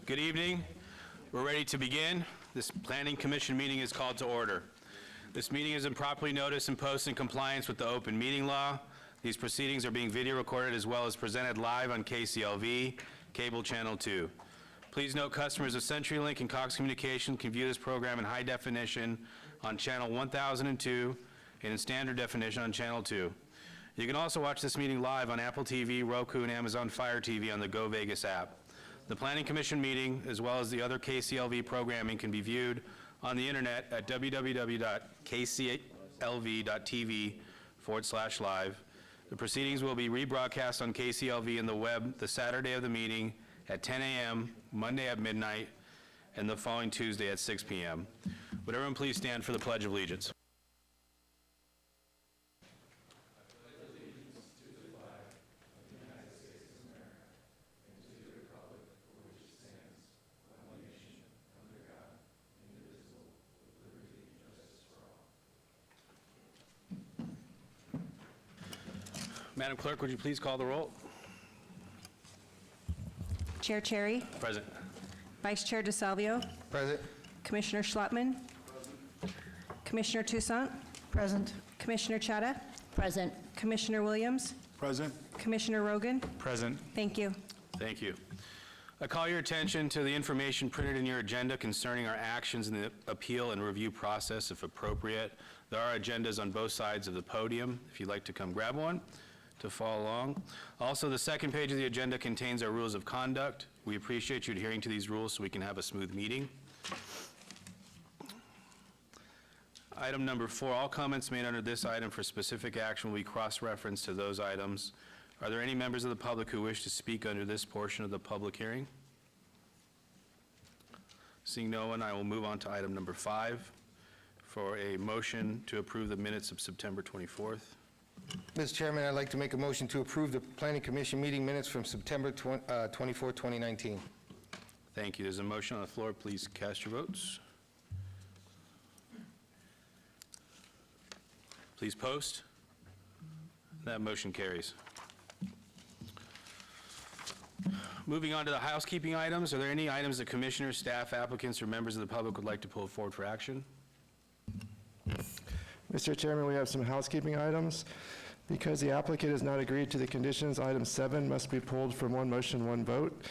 Good evening. We're ready to begin. This Planning Commission meeting is called to order. This meeting is improperly noticed and posted in compliance with the open meeting law. These proceedings are being video recorded as well as presented live on KCLV, Cable Channel 2. Please note customers of CenturyLink and Cox Communications can view this program in high definition on channel 1002 and in standard definition on channel 2. You can also watch this meeting live on Apple TV, Roku, and Amazon Fire TV on the Go Vegas app. The Planning Commission meeting, as well as the other KCLV programming, can be viewed on the internet at www.kclv.tv/live. The proceedings will be rebroadcast on KCLV and the web the Saturday of the meeting at 10 a.m., Monday at midnight, and the following Tuesday at 6 p.m. Would everyone please stand for the Pledge of Allegiance? Madam Clerk, would you please call the roll? Chair Cherry. Present. Vice Chair DeSalvio. Present. Commissioner Schlottman. Commissioner Toussaint. Present. Commissioner Chadha. Present. Commissioner Williams. Present. Commissioner Rogan. Present. Thank you. Thank you. I call your attention to the information printed in your agenda concerning our actions in the appeal and review process, if appropriate. There are agendas on both sides of the podium, if you'd like to come grab one to follow along. Also, the second page of the agenda contains our rules of conduct. We appreciate you adhering to these rules so we can have a smooth meeting. Item number 4, all comments made under this item for specific action will be cross-referenced to those items. Are there any members of the public who wish to speak under this portion of the public hearing? Seeing no one, I will move on to item number 5 for a motion to approve the minutes of September 24th. Mr. Chairman, I'd like to make a motion to approve the Planning Commission meeting minutes from September 24, 2019. Thank you. There's a motion on the floor. Please cast your votes. Please post. That motion carries. Moving on to the housekeeping items, are there any items that commissioners, staff, applicants, or members of the public would like to pull forward for action? Mr. Chairman, we have some housekeeping items. Because the applicant has not agreed to the conditions, item 7 must be pulled from one motion, one vote.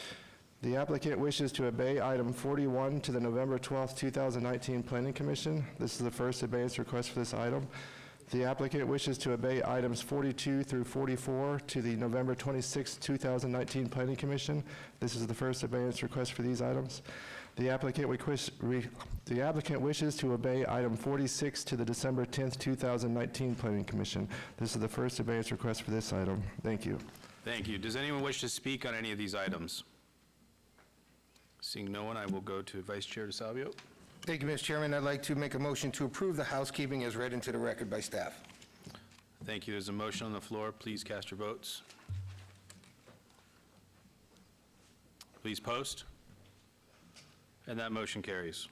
The applicant wishes to obey item 41 to the November 12, 2019 Planning Commission. This is the first abeyance request for this item. The applicant wishes to obey items 42 through 44 to the November 26, 2019 Planning Commission. This is the first abeyance request for these items. The applicant wishes to obey item 46 to the December 10, 2019 Planning Commission. This is the first abeyance request for this item. Thank you. Thank you. Does anyone wish to speak on any of these items? Seeing no one, I will go to Vice Chair DeSalvio. Thank you, Mr. Chairman. I'd like to make a motion to approve the housekeeping as read into the record by staff. Thank you. There's a motion on the floor. Please cast your votes. Please post. And that motion carries.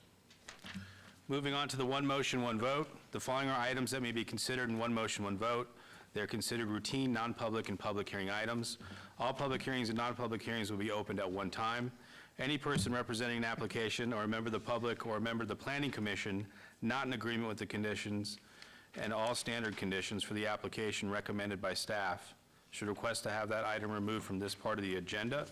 Moving on to the one motion, one vote. The following are items that may be considered in one motion, one vote. They're considered routine, non-public, and public hearing items. All public hearings and non-public hearings will be opened at one time. Any person representing an application or a member of the public or a member of the Planning Commission not in agreement with the conditions and all standard conditions for the application recommended by staff should request to have that item removed from this part of the agenda.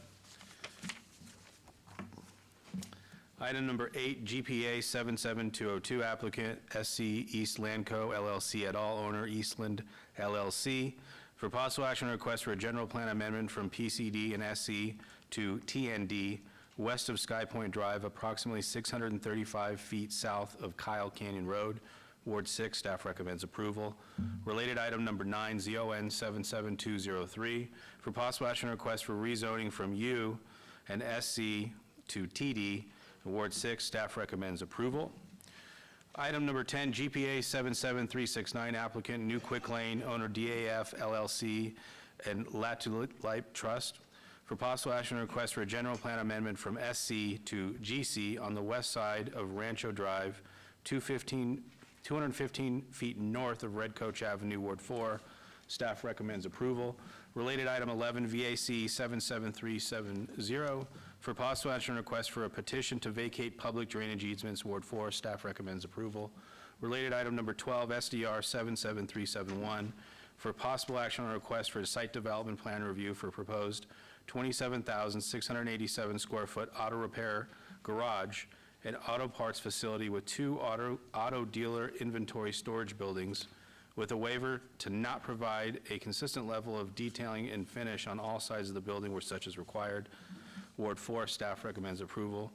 Item number 8, GPA 77202, applicant SC East Landco LLC et al., owner Eastland LLC, for possible action request for a general plan amendment from PCD and SC to TND west of Sky Point Drive, approximately 635 feet south of Kyle Canyon Road, Ward 6. Staff recommends approval. Related item number 9, ZON 77203, for possible action request for rezoning from U and SC to TD, Ward 6. Staff recommends approval. Item number 10, GPA 77369, applicant New Quick Lane, owner DAF LLC and Latulite Trust, for possible action request for a general plan amendment from SC to GC on the west side of Rancho Drive, 215 feet north of Red Coach Avenue, Ward 4. Staff recommends approval. Related item 11, VAC 77370, For possible action, request for a petition to vacate public drainage easements, Ward 4. Staff recommends approval. Related item number 12, SDR 77371. For possible action on a request for a site development plan review for proposed 27,687 square foot auto repair garage and auto parts facility with 2 auto dealer inventory storage buildings with a waiver to not provide a consistent level of detailing and finish on all sides of the building where such is required. Ward 4, staff recommends approval.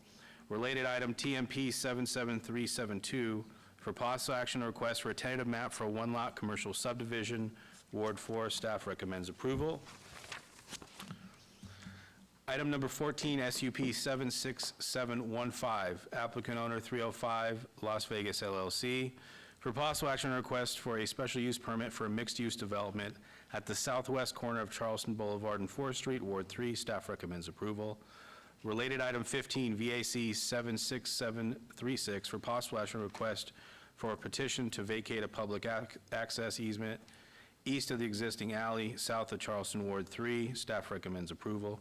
Related item TMP 77372, for possible action or request for a tentative map for a one-lot commercial subdivision. Ward 4, staff recommends approval. Item number 14, SUP 76715, applicant owner 305 Las Vegas LLC. For possible action or request for a special use permit for a mixed-use development at the southwest corner of Charleston Boulevard and 4th Street, Ward 3, staff recommends approval. Related item 15, VAC 76736, for possible action or request for a petition to vacate a public access easement east of the existing alley, south of Charleston, Ward 3, staff recommends approval.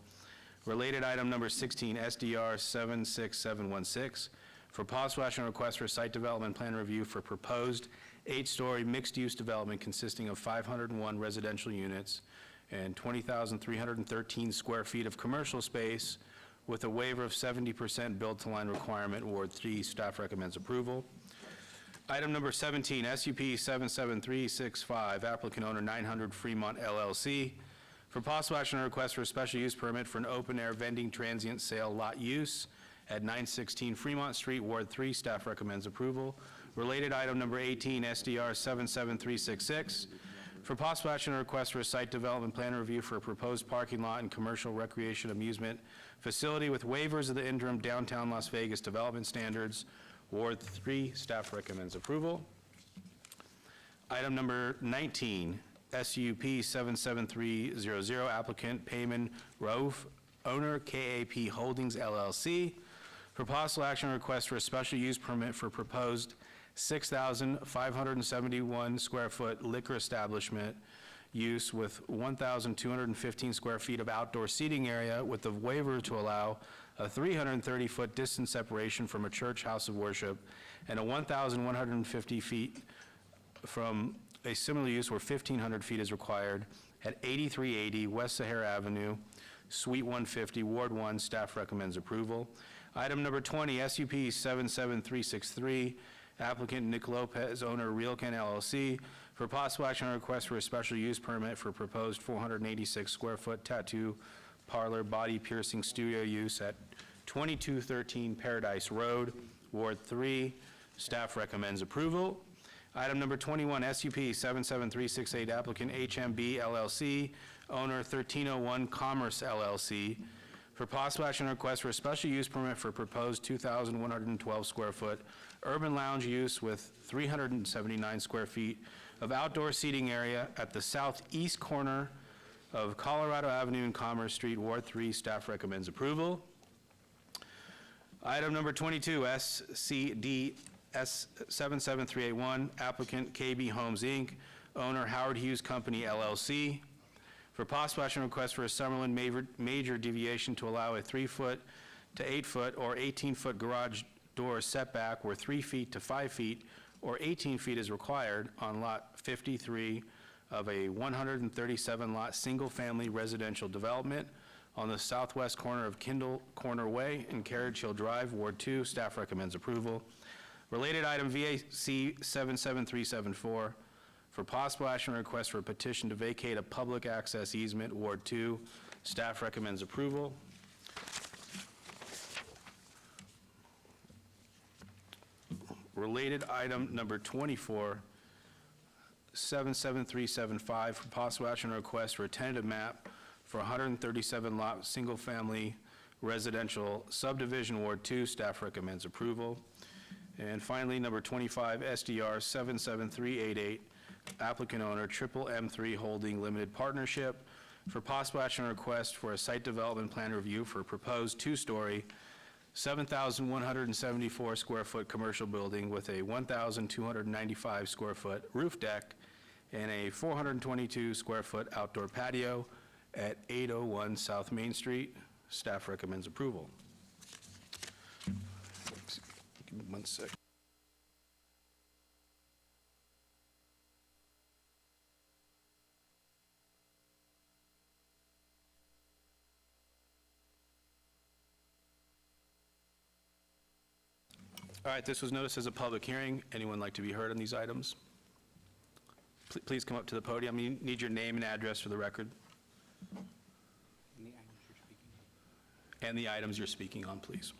Related item number 16, SDR 76716, for possible action request for site development plan review for proposed 8-story mixed-use development consisting of 501 residential units and 20,313 square feet of commercial space with a waiver of 70% build-to-line requirement. Ward 3, staff recommends approval. Item number 17, SUP 77365, applicant owner 900 Fremont LLC. For possible action on request for a special use permit for an open-air vending transient sale lot use at 916 Fremont Street, Ward 3, staff recommends approval. Related item number 18, SDR 77366. For possible action on request for a site development plan review for a proposed parking lot and commercial recreation amusement facility with waivers of the interim downtown Las Vegas development standards, Ward 3, staff recommends approval. Item number 19, SUP 77300, applicant Payman Rauf, owner KAP Holdings LLC. For possible action request for a special use permit for proposed 6,571 square foot liquor establishment use with 1,215 square feet of outdoor seating area with the waiver to allow a 330-foot distance separation from a church house of worship and a 1,150 feet from a similar use where 1,500 feet is required at 8380 West Sahara Avenue, Suite 150, Ward 1. Staff recommends approval. Item number 20, SUP 77363, applicant Nick Lopez, owner Realcan LLC, for possible action on request for a special use permit for proposed 486 square foot tattoo parlor body piercing studio use at 2213 Paradise Road, Ward 3. Staff recommends approval. Item number 21, SUP 77368, applicant HMB LLC, owner 1301 Commerce LLC, for possible action request for a special use permit for proposed 2,112 square foot urban lounge use with 379 square feet of outdoor seating area at the southeast corner of Colorado Avenue and Commerce Street, Ward 3. Staff recommends approval. Item number 22, SCD S77381, applicant KB Homes, Inc., owner Howard Hughes Company, LLC, for possible action request for a Summerlin major deviation to allow a 3-foot to 8-foot or 18-foot garage door setback where 3 feet to 5 feet or 18 feet is required on Lot 53 of a 137-lot single-family residential development on the southwest corner of Kindle Corner Way and Carriage Hill Drive, Ward 2. Staff recommends approval. Related item VAC 77374, for possible action request for a petition to vacate a public access easement, Ward 2. Staff recommends approval. Related item number 24, 77375, for possible action request for a tentative map for 137-lot single-family residential subdivision, Ward 2. Staff recommends approval. And finally, number 25, SDR 77388, applicant owner Triple M3 Holding Limited Partnership, for possible action request for a site development plan review for a proposed 2-story, 7,174 square foot commercial building with a 1,295 square foot roof deck and a 422 square foot outdoor patio at 801 South Main Street. Staff recommends approval. Give me 1 sec. All right, this was noticed as a public hearing. Anyone like to be heard on these items? Please come up to the podium. You need your name and address for the record. And the items you're speaking on, please.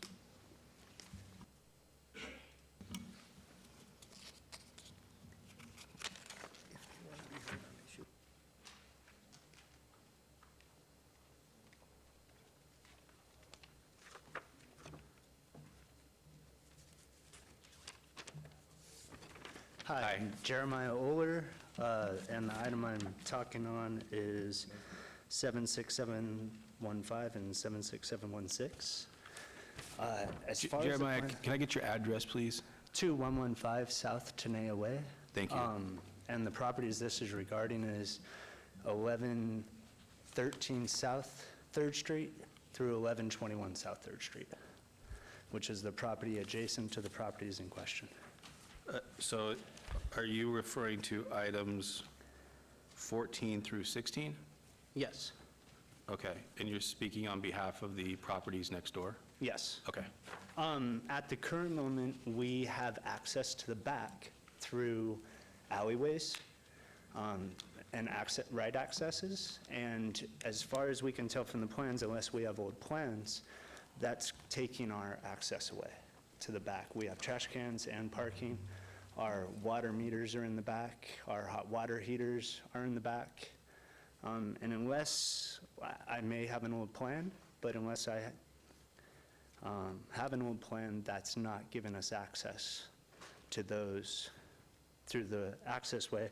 Hi, Hi. I'm Jeremiah Oler, and the item I'm talking on is 76715 and 76716. As far as the Jeremiah, plan- can I get your address, please? 2115 South Tenaya Way. Thank you. And the properties this is regarding is 1113 South 3rd Street through 1121 South 3rd Street, which is the property adjacent to the properties in question. So are you referring to items 14 through 16? Yes, Okay, and you're speaking on behalf of the properties next door? yes. Okay. At the current moment, we have access to the back through alleyways and right accesses. And as far as we can tell from the plans, unless we have old plans, that's taking our access away to the back. We have trash cans and parking. Our water meters are in the back. Our hot water heaters are in the back. And unless, I may have an old plan, but unless I have an old plan, that's not giving us access to those through the access way.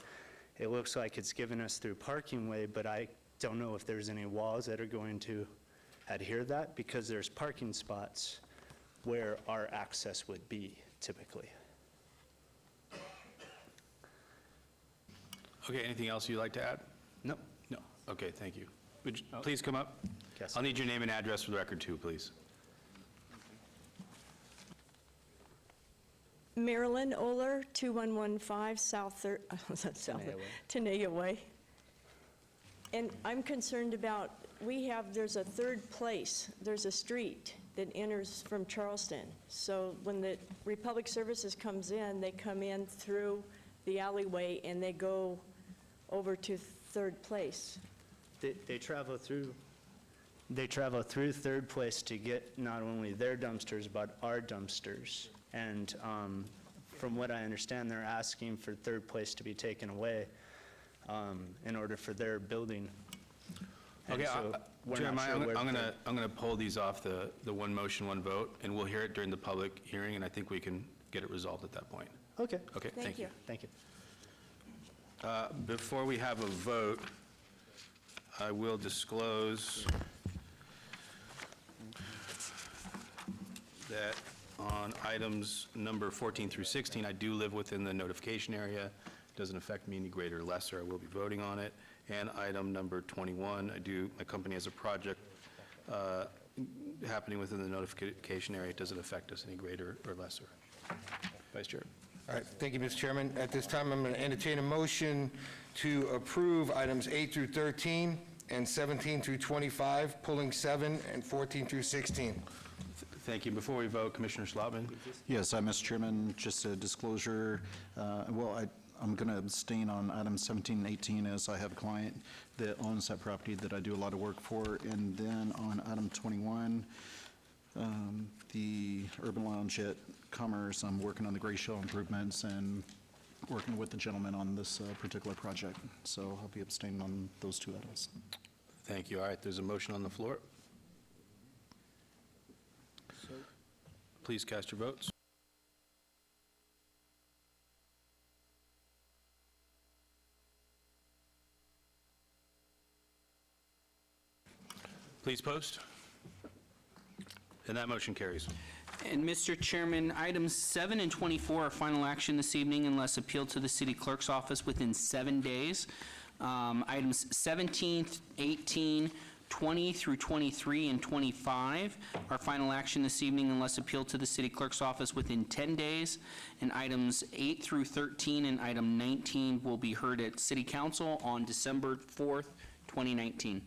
It looks like it's given us through parking way, but I don't know if there's any walls that are going to adhere to that, because there's parking spots where our access would be typically. Okay, anything else you'd like to add? No. No. Okay, thank you. Would you please come up? Yes. I'll need your name and address for the record, too, please. Marilyn Oler, 2115 South Third, Tenaya Way. Tenaya Way. And I'm concerned about, there's a third place, there's a street that enters from Charleston. So when the Republic Services comes in, they come in through the alleyway and they go over to Third Place. They travel through Third Place to get not only their dumpsters, but our dumpsters. And from what I understand, they're asking for Third Place to be taken away in order for their building. And Okay, so we're not Jeremiah, sure where I'm the- gonna pull these off the one motion, one vote, and we'll hear it during the public hearing, and I think we can get it resolved at that point. Okay, Okay, thank you. thank you. Before we have a vote, I will disclose that on items number 14 through 16, I do live within the notification area. Doesn't affect me any greater or lesser. I will be voting on it. And item number 21, my company has a project happening within the notification area. It doesn't affect us any greater or lesser. Vice Chair. All right, thank you, Mr. Chairman. At this time, I'm going to entertain a motion to approve items 8 through 13 and 17 through 25, pulling 7 and 14 through 16. Thank you. Before we vote, Commissioner Schlotman. Yes, Mr. Chairman, just a disclosure, I'm going to abstain on items 17 and 18 as I have a client that owns that property that I do a lot of work for. And then on item 21, the Urban Lounge at Commerce, I'm working on the gray shell improvements and working with the gentleman on this particular project. So I'll be abstaining on those two items. Thank you. All right, there's a motion on the floor. Please cast your votes. Please post. And that motion carries. And Mr. Chairman, items 7 and 24 are final action this evening unless appealed to the city clerk's office within 7 days. Items 17, 18, 20 through 23 and 25 are final action this evening unless appealed to the city clerk's office within 10 days. And items 8 through 13 and item 19 will be heard at city council on December 4th, 2019.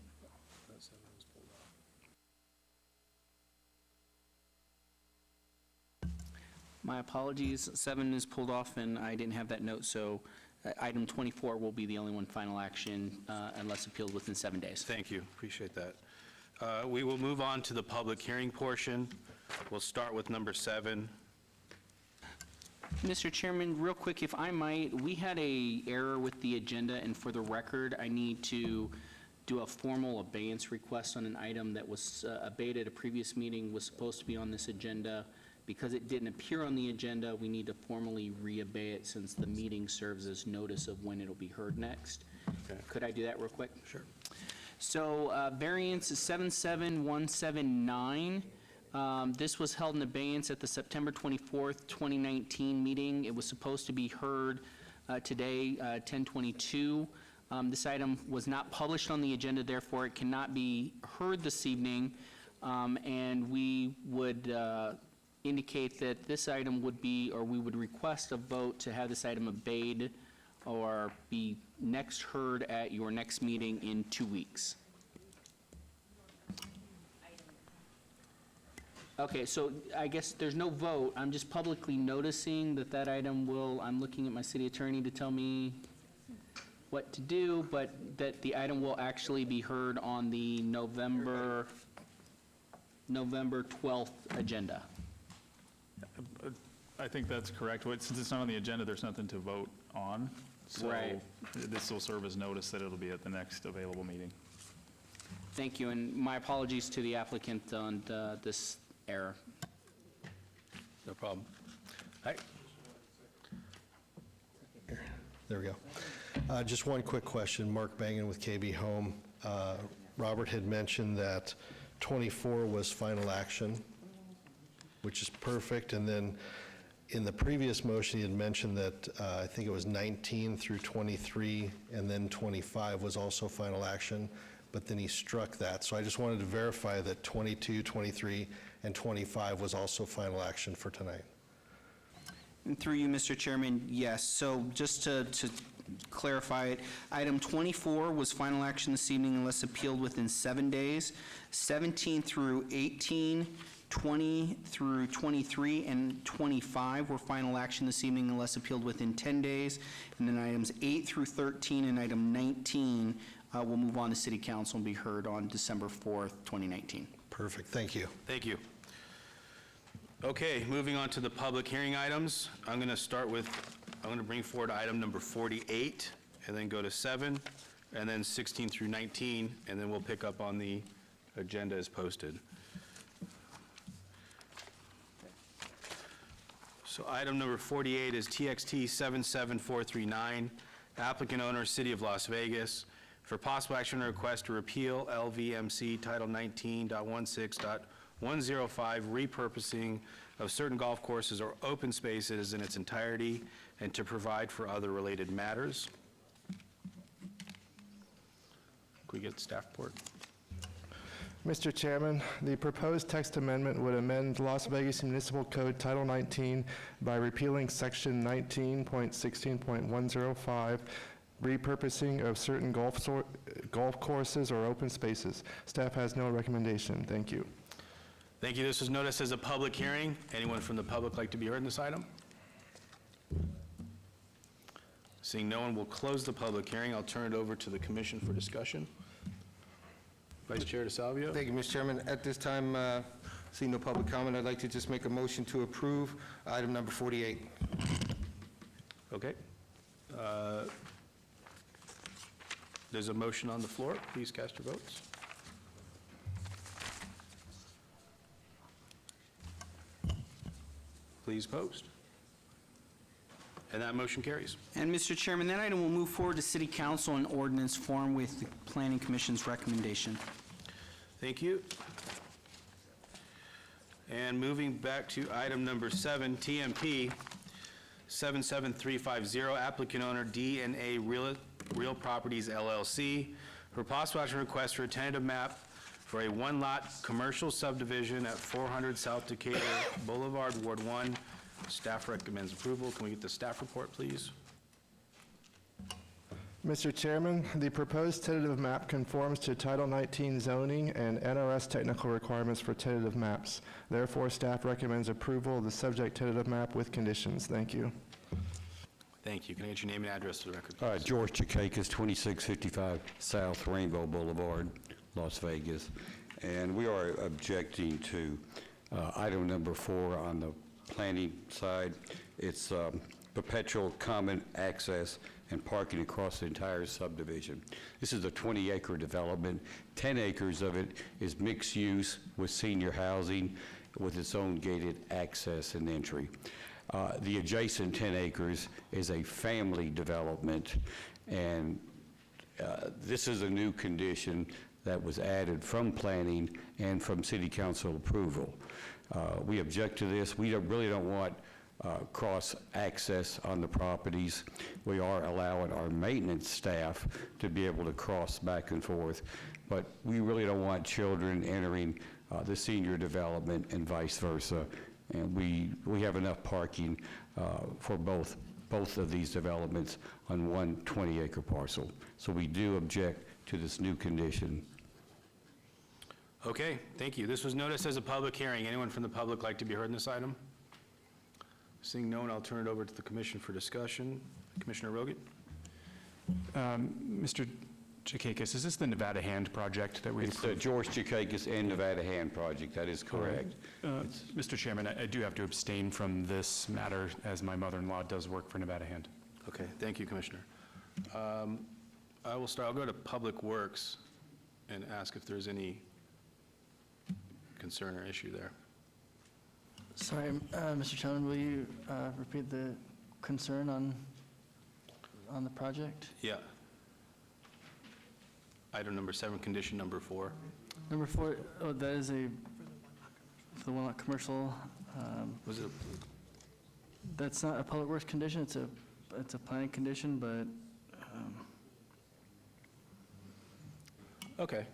My apologies, 7 is pulled off, and I didn't have that note, so item 24 will be the only one final action unless appealed within 7 days. Thank you, appreciate that. We will move on to the public hearing portion. We'll start with number 7. Mr. Chairman, real quick, if I might, we had a error with the agenda, and for the record, I need to do a formal abeyance request on an item that was abated at a previous meeting, was supposed to be on this agenda. Because it didn't appear on the agenda, we need to formally re-obey it since the meeting serves as notice of when it'll be heard next. Okay. Could I do that real quick? Sure. So variance is 77179. This was held in abeyance at the September 24th, 2019 meeting. It was supposed to be heard today, 10/22. This item was not published on the agenda, therefore it cannot be heard this evening. And we would indicate that this item would be, or we would request a vote to have this item obeyed or be next heard at your next meeting in 2 weeks. Okay, so I guess there's no vote. I'm just publicly noticing that that item will, I'm looking at my city attorney to tell me what to do, but that the item will actually be heard on the November 12th agenda. I think that's correct. Since it's not on the agenda, there's nothing to vote on. Right. So this will serve as notice that it'll be at the next available meeting. Thank you, and my apologies to the applicant on this error. No problem. Hi. There we go. Just one quick question. Mark Bangan with KB Home. Robert had mentioned that 24 was final action, which is perfect. And then in the previous motion, he had mentioned that I think it was 19 through 23, and then 25 was also final action, but then he struck that. So I just wanted to verify that 22, 23, and 25 was also final action for tonight. And through you, Mr. Chairman, yes. So just to clarify it, item 24 was final action this evening unless appealed within 7 days. 17 through 18, 20 through 23, and 25 were final action this evening unless appealed within 10 days. And then items 8 through 13 and item 19 will move on to City Council and be heard on December 4th, 2019. Perfect. Thank you. Thank you. Okay, moving on to the public hearing items. I'm going to bring forward item number 48, and then go to 7, and then 16 through 19, and then we'll pick up on the agenda as posted. So item number 48 is TXT 77439, applicant owner, City of Las Vegas, for possible action on a request to repeal LVMC Title 19.16.105, repurposing of certain golf courses or open spaces in its entirety, and to provide for other related matters. Can we get the staff report? Mr. Chairman, the proposed text amendment would amend Las Vegas Municipal Code Title 19 by repealing Section 19.16.105, repurposing of certain golf courses or open spaces. Staff has no recommendation. Thank you. Thank you. This was noticed as a public hearing. Anyone from the public like to be heard in this item? Seeing no one, will close the public hearing. I'll turn it over to the commission for discussion. Vice Chair DeSalvio. Thank you, Mr. Chairman. At this time, seeing no public comment, I'd like to just make a motion to approve item number 48. Okay. There's a motion on the floor. Please cast your votes. Please post. And that motion carries. And Mr. Chairman, that item will move forward to City Council in ordinance form with the Planning Commission's recommendation. Thank you. And moving back to item number 7, TMP 77350, applicant owner D&A Real Properties LLC, for possible action request for a tentative map for a one-lot commercial subdivision at 400 South Decatur Boulevard, Ward 1. Staff recommends approval. Can we get the staff report, please? Mr. Chairman, the proposed tentative map conforms to Title 19 zoning and NRS technical requirements for tentative maps. Therefore, staff recommends approval of the subject tentative map with conditions. Thank you. Thank you. Can I get your name and address to the record, please? George Chakakis, 2655 South Rainbow Boulevard, Las Vegas. And we are objecting to item number 4 on the planning side. It's perpetual common access and parking across the entire subdivision. This is a 20-acre development. 10 acres of it is mixed use with senior housing with its own gated access and entry. The adjacent 10 acres is a family development, and this is a new condition that was added from planning and from city council approval. We object to this. We really don't want cross-access on the properties. We are allowing our maintenance staff to be able to cross back and forth, but we really don't want children entering the senior development and vice versa. And we have enough parking for both of these developments on one 20-acre parcel. So we do object to this new condition. Okay, thank you. This was noticed as a public hearing. Anyone from the public like to be heard in this item? Seeing no one, I'll turn it over to the commission for discussion. Commissioner Rogan? Mr. Chakakis, is this the Nevada Hand project that we It's the approved? George Chakakis and Nevada Hand project. That is correct. Mr. Chairman, I do have to abstain from this matter as my mother-in-law does work for Nevada Hand. Okay, thank you, Commissioner. I will start, I'll go to Public Works and ask if there's any concern or issue there. Sorry, Mr. Chairman, will you repeat the concern on the project? Yeah. Item number 7, condition number 4. Number 4, oh, that is for the one-lot commercial. Was it, That's not a public works condition, it's a planning condition, but okay.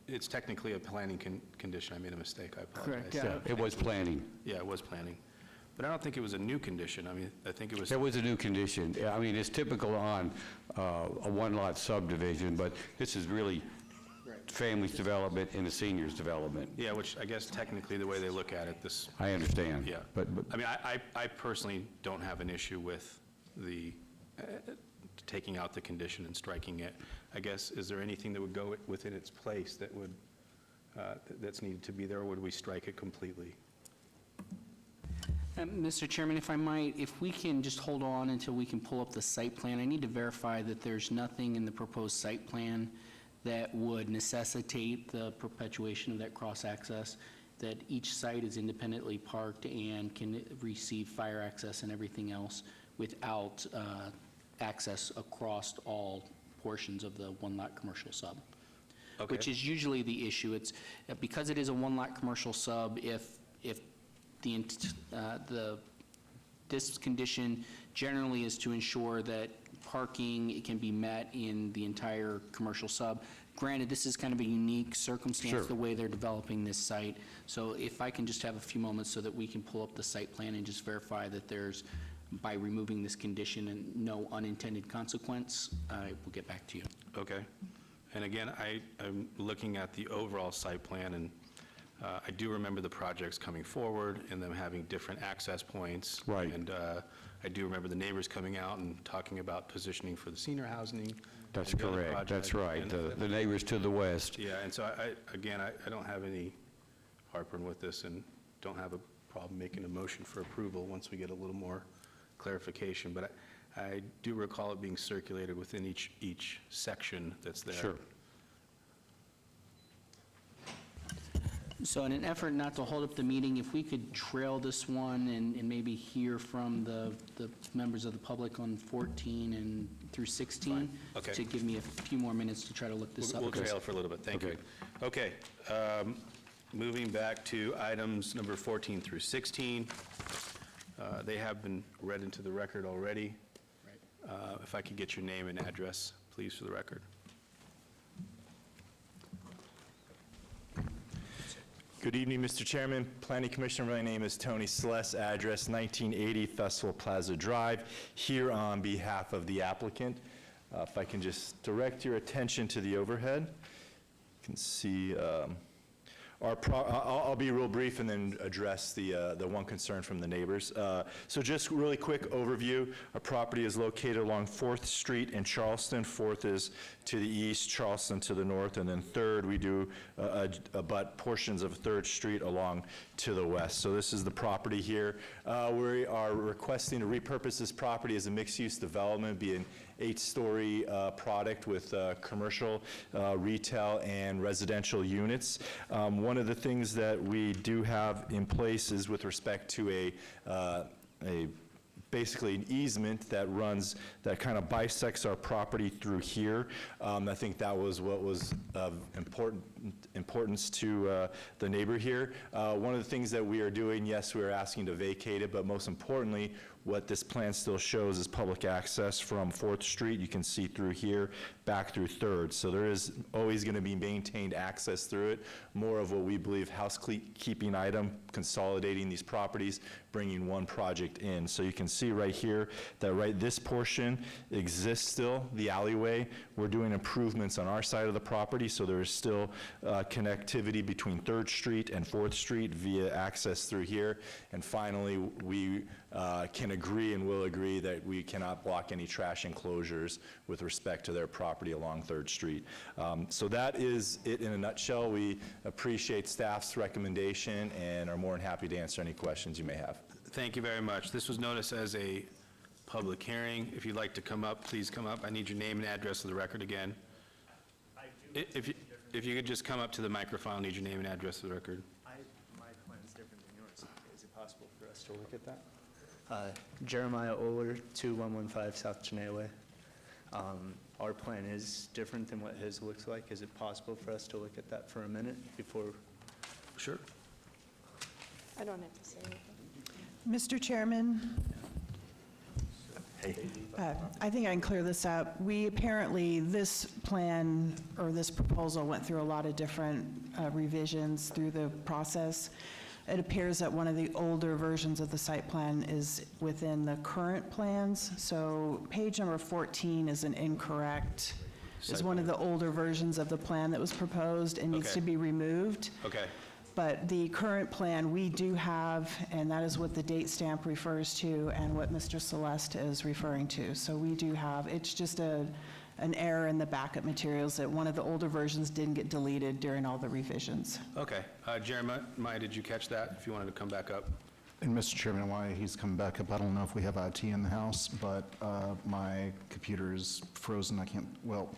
It's technically a planning condition. I made a mistake. I apologize. correct, yeah. It was planning. Yeah, it was planning. But I don't think it was a new condition. I mean, I think it was, There was a new condition. Yeah, I mean, it's typical on a one-lot subdivision, but this is really families development and the seniors development. yeah, which I guess technically the way they look at it, this, I understand. yeah. But I mean, I personally don't have an issue with the, taking out the condition and striking it. I guess, is there anything that would go within its place that would, that's needed to be there, or would we strike it completely? Mr. Chairman, if I might, if we can just hold on until we can pull up the site plan, I need to verify that there's nothing in the proposed site plan that would necessitate the perpetuation of that cross-access, that each site is independently parked and can receive fire access and everything else without access across all portions of the one-lot commercial sub. Okay. Which is usually the issue. It's, because it is a one-lot commercial sub, if this condition generally is to ensure that parking can be met in the entire commercial sub. Granted, this is kind of a unique circumstance, Sure. the way they're developing this site. So if I can just have a few moments so that we can pull up the site plan and just verify that there's, by removing this condition, and no unintended consequence, I will get back to you. Okay. And again, I'm looking at the overall site plan, and I do remember the projects coming forward and them having different access points. Right. And I do remember the neighbors coming out and talking about positioning for the senior housing. that's and the other correct. That's project. right. And- The neighbors to the west. Yeah, and so I don't have any heartburn with this and don't have a problem making a motion for approval once we get a little more clarification. But I do recall it being circulated within each section that's there. Sure. So in an effort not to hold up the meeting, if we could trail this one and maybe hear from the members of the public on 14 and through 16. Fine. Okay. To give me a few more minutes to try to look this up. We'll trail for a little bit, thank you. Okay, moving back to items number 14 through 16. They have been read into the record already. If I could get your name and address, please, for the record. Good evening, Mr. Chairman, Planning Commissioner. My name is Tony Celeste, address 1980 Festival Plaza Drive, here on behalf of the applicant. If I can just direct your attention to the overhead. You can see I'll be real brief and then address the one concern from the neighbors. So just really quick overview. Our property is located along 4th Street in Charleston. 4th is to the east, Charleston to the north, and then 3rd, we do abut portions of 3rd Street along to the west. So this is the property here. We are requesting to repurpose this property as a mixed-use development, be an 8-story product with commercial, retail, and residential units. One of the things that we do have in place is with respect to basically an easement that runs, that kind of bisects our property through here. I think that was what was of importance to the neighbor here. One of the things that we are doing, yes, we are asking to vacate it, but most importantly, what this plan still shows is public access from 4th Street. You can see through here, back through 3rd. So there is always going to be maintained access through it. More of what we believe housekeeping item, consolidating these properties, bringing one project in. So you can see right here that this portion exists still, the alleyway. We're doing improvements on our side of the property, so there is still connectivity between 3rd Street and 4th Street via access through here. And finally, we can agree and will agree that we cannot block any trash enclosures with respect to their property along 3rd Street. So that is it in a nutshell. We appreciate staff's recommendation and are more than happy to answer any questions you may have. Thank you very much. This was noticed as a public hearing. If you'd like to come up, please come up. I need your name and address for the record again. If you could just come up to the microphone, I need your name and address for the record. My plan is different than yours. Is it possible for us to look at that? Jeremiah Oler, 2115 South Cheney Way. Our plan is different than what his looks like. Is it possible for us to look at that for a minute before? Sure. I don't have to say anything. Mr. Chairman, I think I can clear this up. We apparently, this plan or this proposal went through a lot of different revisions through the process. It appears that one of the older versions of the site plan is within the current plans. So page number 14 is an incorrect, is one of the older versions of the plan that was proposed and needs to be removed. Okay. But the current plan we do have, and that is what the date stamp refers to and what Mr. Celeste is referring to. So we do have, it's just an error in the backup materials that one of the older versions didn't get deleted during all the revisions. Okay. Jeremiah, did you catch that? If you wanted to come back up. And Mr. Chairman, while he's coming back up, I don't know if we have IT in the house, but my computer is frozen. I can't, well,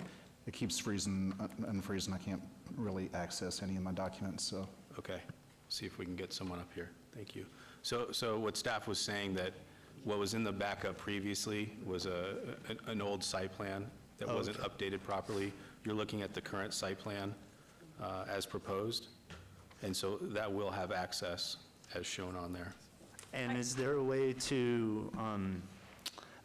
it keeps freezing, unfreezing. I can't really access any of my documents, so. Okay. See if we can get someone up here. Thank you. So what staff was saying, that what was in the backup previously was an old site plan that wasn't updated properly. You're looking at the current site plan as proposed, and so that will have access as shown on there. And is there a way to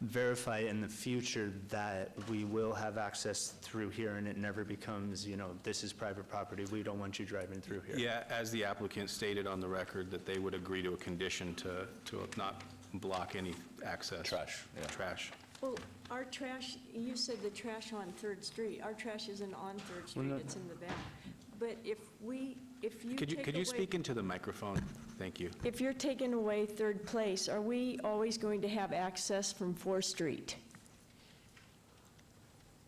verify in the future that we will have access through here and it never becomes, this is private property, we don't want you driving through here? Yeah, as the applicant stated on the record, that they would agree to a condition to not block any access. Trash, yeah. Trash. Well, our trash, you said the trash on 3rd Street. Our trash isn't on 3rd Street, it's in the back. But if you Could take you away, speak into the microphone? Thank you. if you're taking away 3rd place, are we always going to have access from 4th Street?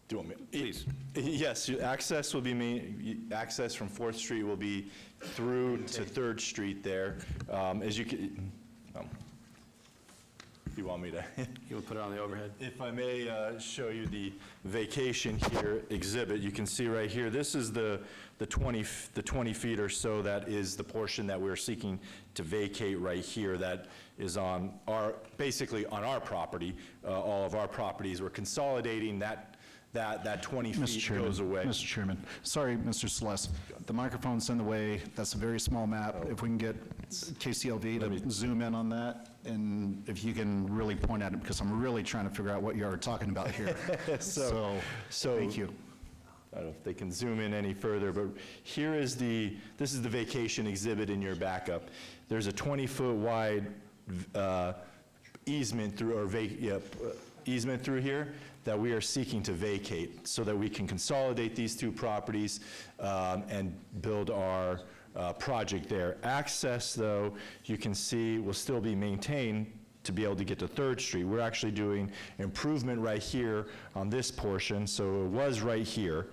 Do you want me? Please. Yes, access will be, access from 4th Street will be through to 3rd Street there. As you can, you want me to? You will put it on the overhead? If I may show you the vacation here exhibit, you can see right here, this is the 20 feet or so. That is the portion that we're seeking to vacate right here. That is on basically on our property, all of our properties. We're consolidating that 20 feet goes away. Mr. Chairman, sorry, Mr. Celeste, the microphone's in the way. That's a very small map. If we can get KCLV to zoom in on that, and if you can really point at it, because I'm really trying to figure out what you are talking about here. So thank you. I don't know if they can zoom in any further, but here is this is the vacation exhibit in your backup. There's a 20-foot wide easement through, easement through here that we are seeking to vacate so that we can consolidate these two properties and build our project there. Access, though, you can see will still be maintained to be able to get to 3rd Street. We're actually doing improvement right here on this portion, so it was right here,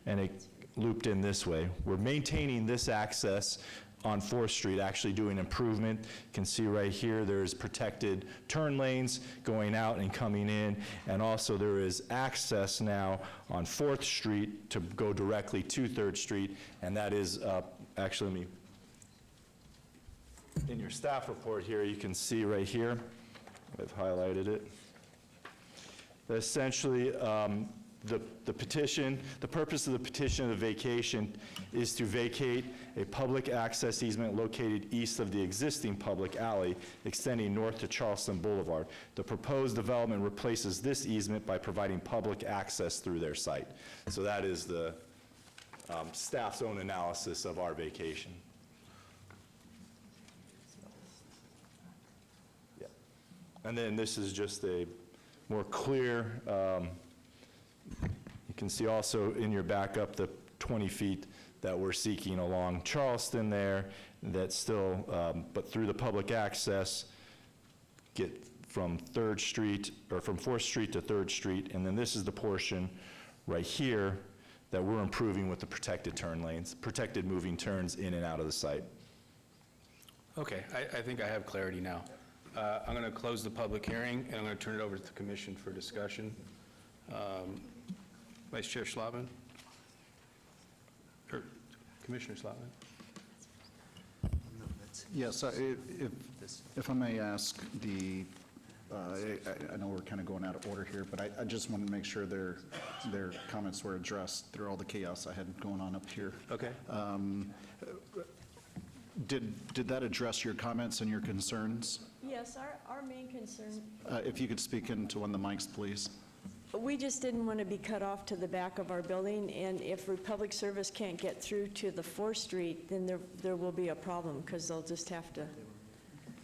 and it looped in this way. We're maintaining this access on 4th Street, actually doing improvement. You can see right here, there's protected turn lanes going out and coming in, and also there is access now on 4th Street to go directly to 3rd Street, and that is, actually, let me, in your staff report here, you can see right here, I've highlighted it. Essentially, the petition, the purpose of the petition of the vacation is to vacate a public access easement located east of the existing public alley extending north to Charleston Boulevard. The proposed development replaces this easement by providing public access through their site. So that is the staff's own analysis of our vacation. Yeah. And then this is just a more clear, you can see also in your backup the 20 feet that we're seeking along Charleston there, that still, but through the public access, get from 3rd Street, or from 4th Street to 3rd Street, and then this is the portion right here that we're improving with the protected turn lanes, protected moving turns in and out of the site. Okay, I think I have clarity now. I'm going to close the public hearing, and I'm going to turn it over to the commission for discussion. Vice Chair Schlotman? Or Commissioner Schlotman? Yes, if I may ask I know we're kind of going out of order here, but I just want to make sure their comments were addressed through all the chaos I had going on up here. Okay. Did that address your comments and your concerns? Yes, our main concern, If you could speak into one of the mics, please. we just didn't want to be cut off to the back of our building, and if Republic Service can't get through to the 4th Street, then there will be a problem, because they'll just have to,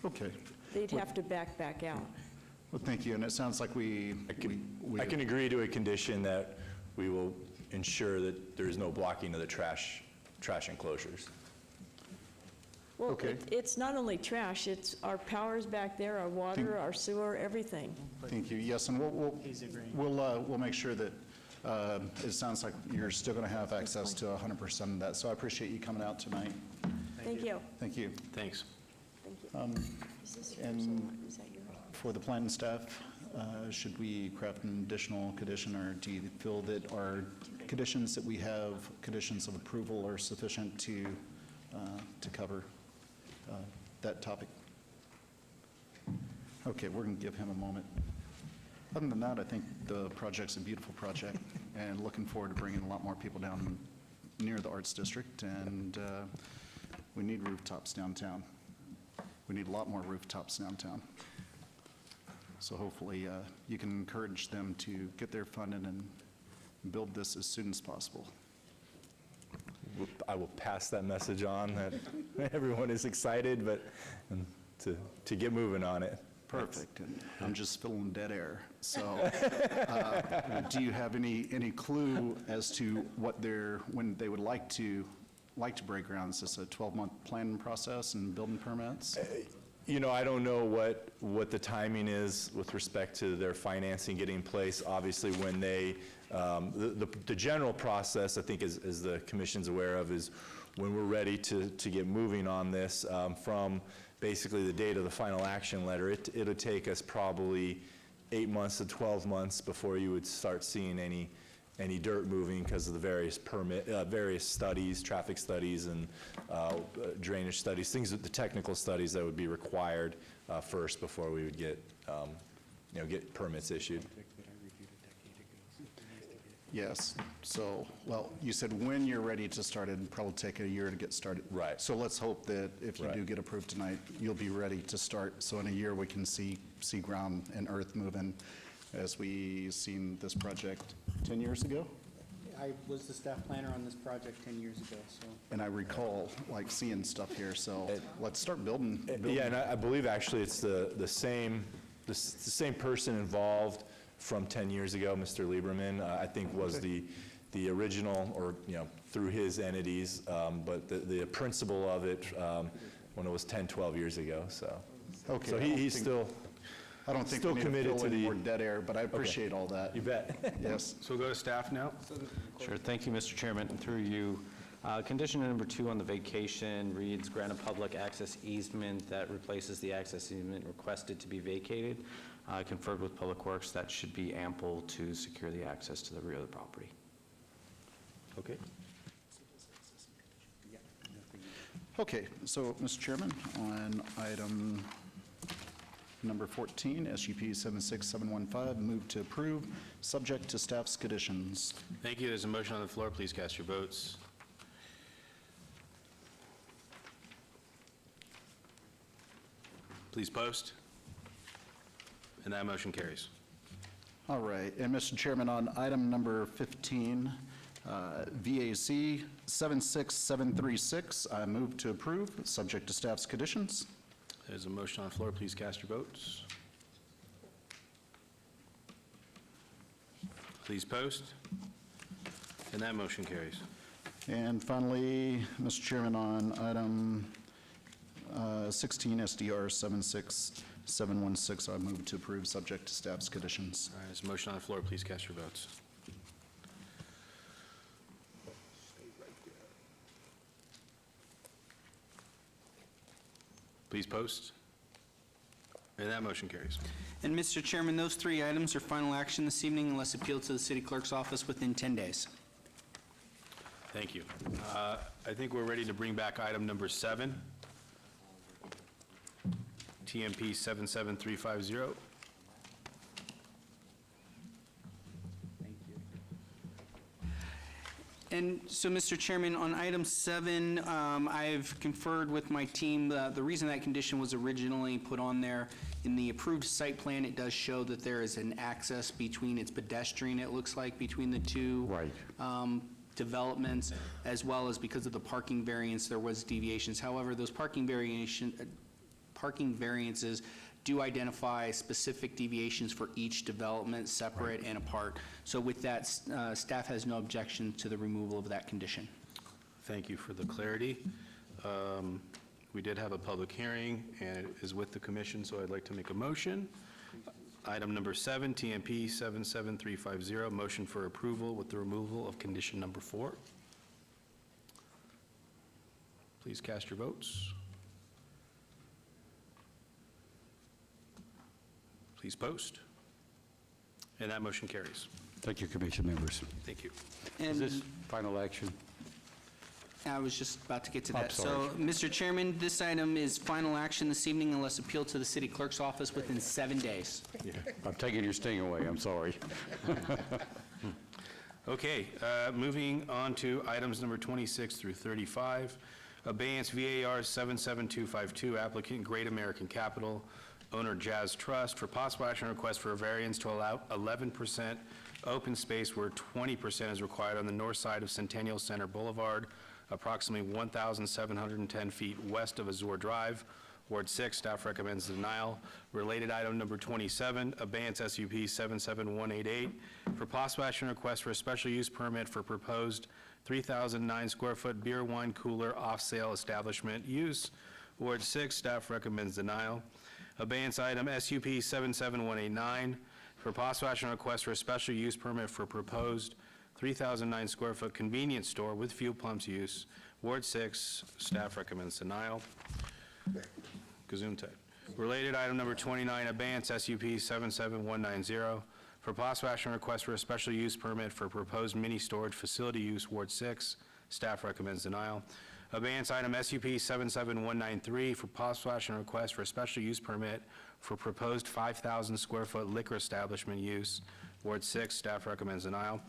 Okay. they'd have to back out. Well, thank you, and it sounds like I can agree to a condition that we will ensure that there is no blocking of the trash enclosures. Well, Okay. it's not only trash, it's our power's back there, our water, our sewer, everything. Thank you. Yes, and we'll make sure that it sounds like you're still going to have access to 100% of that. So I appreciate you coming out tonight. Thank you. Thank you. Thanks. Thank you. Is this yours and- or is that yours? For the planning staff, should we craft an additional condition, or do you feel that our conditions that we have, conditions of approval, are sufficient to cover that topic? Okay, we're going to give him a moment. Other than that, I think the project's a beautiful project, and looking forward to bringing a lot more people down near the Arts District, and we need rooftops downtown. We need a lot more rooftops downtown. So hopefully you can encourage them to get their funding and build this as soon as possible. I will pass that message on, that everyone is excited, but to get moving on it. Perfect, and I'm just filling dead air. So do you have any clue as to when they would like to break ground? Is this a 12-month planning process and building permits? You know, I don't know what the timing is with respect to their financing getting in place. Obviously, when they, the general process, I think, as the commission's aware of, is when we're ready to get moving on this, from basically the date of the final action letter, it'll take us probably 8 months to 12 months before you would start seeing any dirt moving because of the various studies, traffic studies and drainage studies, the technical studies that would be required first before we would get permits issued. Yes. So, well, you said when you're ready to start, it'd probably take a year to get started. Right. So let's hope that if you Right. do get approved tonight, you'll be ready to start. So in a year, we can see ground and earth moving as we seen this project 10 years ago? I was the staff planner on this project 10 years ago, so. And I recall, like, seeing stuff here, so let's start building. Yeah, and I believe actually it's the same person involved from 10 years ago, Mr. Lieberman, I think was the original, or, through his entities, but the principle of it when it was 10, 12 years ago, so. Okay, So I don't he's think- still, I don't think still we need to committed fill to any the- more dead air, but I appreciate all that. you bet. Yes. So we'll go to staff now. Sure, thank you, Mr. Chairman, and through you. Condition number 2 on the vacation reads, grant a public access easement that replaces the access easement requested to be vacated. Conferred with Public Works, that should be ample to secure the access to the rear of the property. Okay. Okay, so, Mr. Chairman, on item number 14, SUP 76715, move to approve, subject to staff's conditions. Thank you. There's a motion on the floor. Please cast your votes. Please post. And that motion carries. All right, and Mr. Chairman, on item number 15, VAC 76736, I move to approve, subject to staff's conditions. There's a motion on the floor. Please cast your votes. Please post. And that motion carries. And finally, Mr. Chairman, on item 16 SDR 76716, I move to approve, subject to staff's conditions. All right, there's a motion on the floor. Please cast your votes. Please post. And that motion carries. And Mr. Chairman, those 3 items are final action this evening unless appealed to the city clerk's office within 10 days. Thank you. I think we're ready to bring back item number 7, TMP 77350. And so, Mr. Chairman, on item 7, I've conferred with my team. The reason that condition was originally put on there, in the approved site plan, it does show that there is an access between, it's pedestrian, it looks like, between the two developments, as well as because of the parking variance, there was deviations. However, those parking variances do identify specific deviations for each development, separate and apart. So with that, staff has no objection to the removal of that condition. Thank you for the clarity. We did have a public hearing, and it is with the commission, so I'd like to make a motion. Item number 7, TMP 77350, motion for approval with the removal of condition number 4. Please cast your votes. Please post. And that motion carries. Thank you, commission members. Thank you. Is And this final action? I was just about to get to I'm that. sorry. So, Mr. Chairman, this item is final action this evening unless appealed to the city clerk's office within 7 days. Yeah, I'm taking your sting away, I'm sorry. Okay, moving on to items number 26 through 35. Abeyance VAR 77252, applicant Great American Capital, owner Jazz Trust, for possible action request for a variance to allow 11% open space where 20% is required on the north side of Centennial Center Boulevard, approximately 1,710 feet west of Azure Drive. Ward 6, staff recommends denial. Related item number 27, abeyance SUP 77188, for possible action request for a special use permit for proposed 3,009 square foot beer wine cooler off-sale establishment use. Ward 6, staff recommends denial. Abeyance item SUP 77189, for possible action request for a special use permit for proposed 3,009 square foot convenience store with fuel pumps use. Ward 6, staff recommends denial. Gesundheit. Related item number 29, abeyance SUP 77190, for possible action request for a special use permit for proposed mini storage facility use. Ward 6, staff recommends denial. Abeyance item SUP 77193, for possible action request for a special use permit for proposed 5,000 square foot liquor establishment use. Ward 6, staff recommends denial.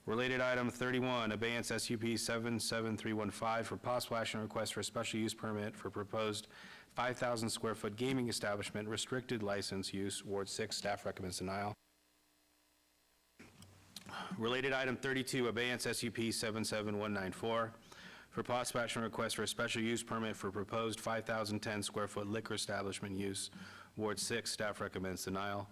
Related item 31, abeyance SUP 77315, for possible action request for a special use permit for proposed 5,000 square foot gaming establishment restricted license use. Ward 6, staff recommends denial. Related item 32, abeyance SUP 77194 for possible action request for a special use permit for proposed 5,010 square foot liquor establishment use. Ward 6, staff recommends denial.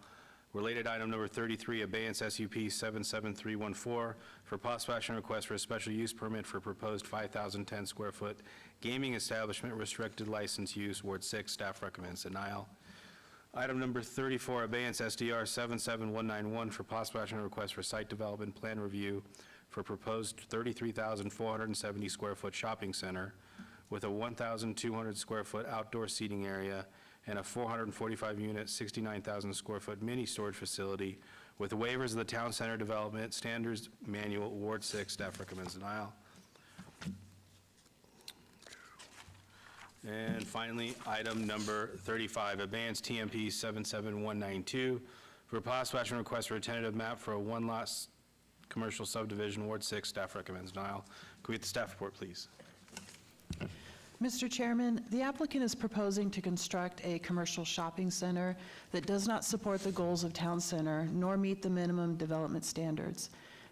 Related item number 33, abeyance SUP 77314 for possible action request for a special use permit for proposed 5,010 square foot gaming establishment restricted license use. Ward 6, staff recommends denial. Item number 34, abeyance SDR 77191 for possible action request for site development plan review for proposed 33,470 square foot shopping center with a 1,200 square foot outdoor seating area and a 445 unit, 69,000 square foot mini storage facility with waivers of the Town Center Development Standards Manual. Ward 6, staff recommends denial. And finally, item number 35, abeyance TMP 77192 for possible action request for a tentative map for a one-lot commercial subdivision. Ward 6, staff recommends denial. Can we get the staff report, please? Mr. Chairman, the applicant is proposing to construct a commercial shopping center that does not support the goals of Town Center nor meet the minimum development standards.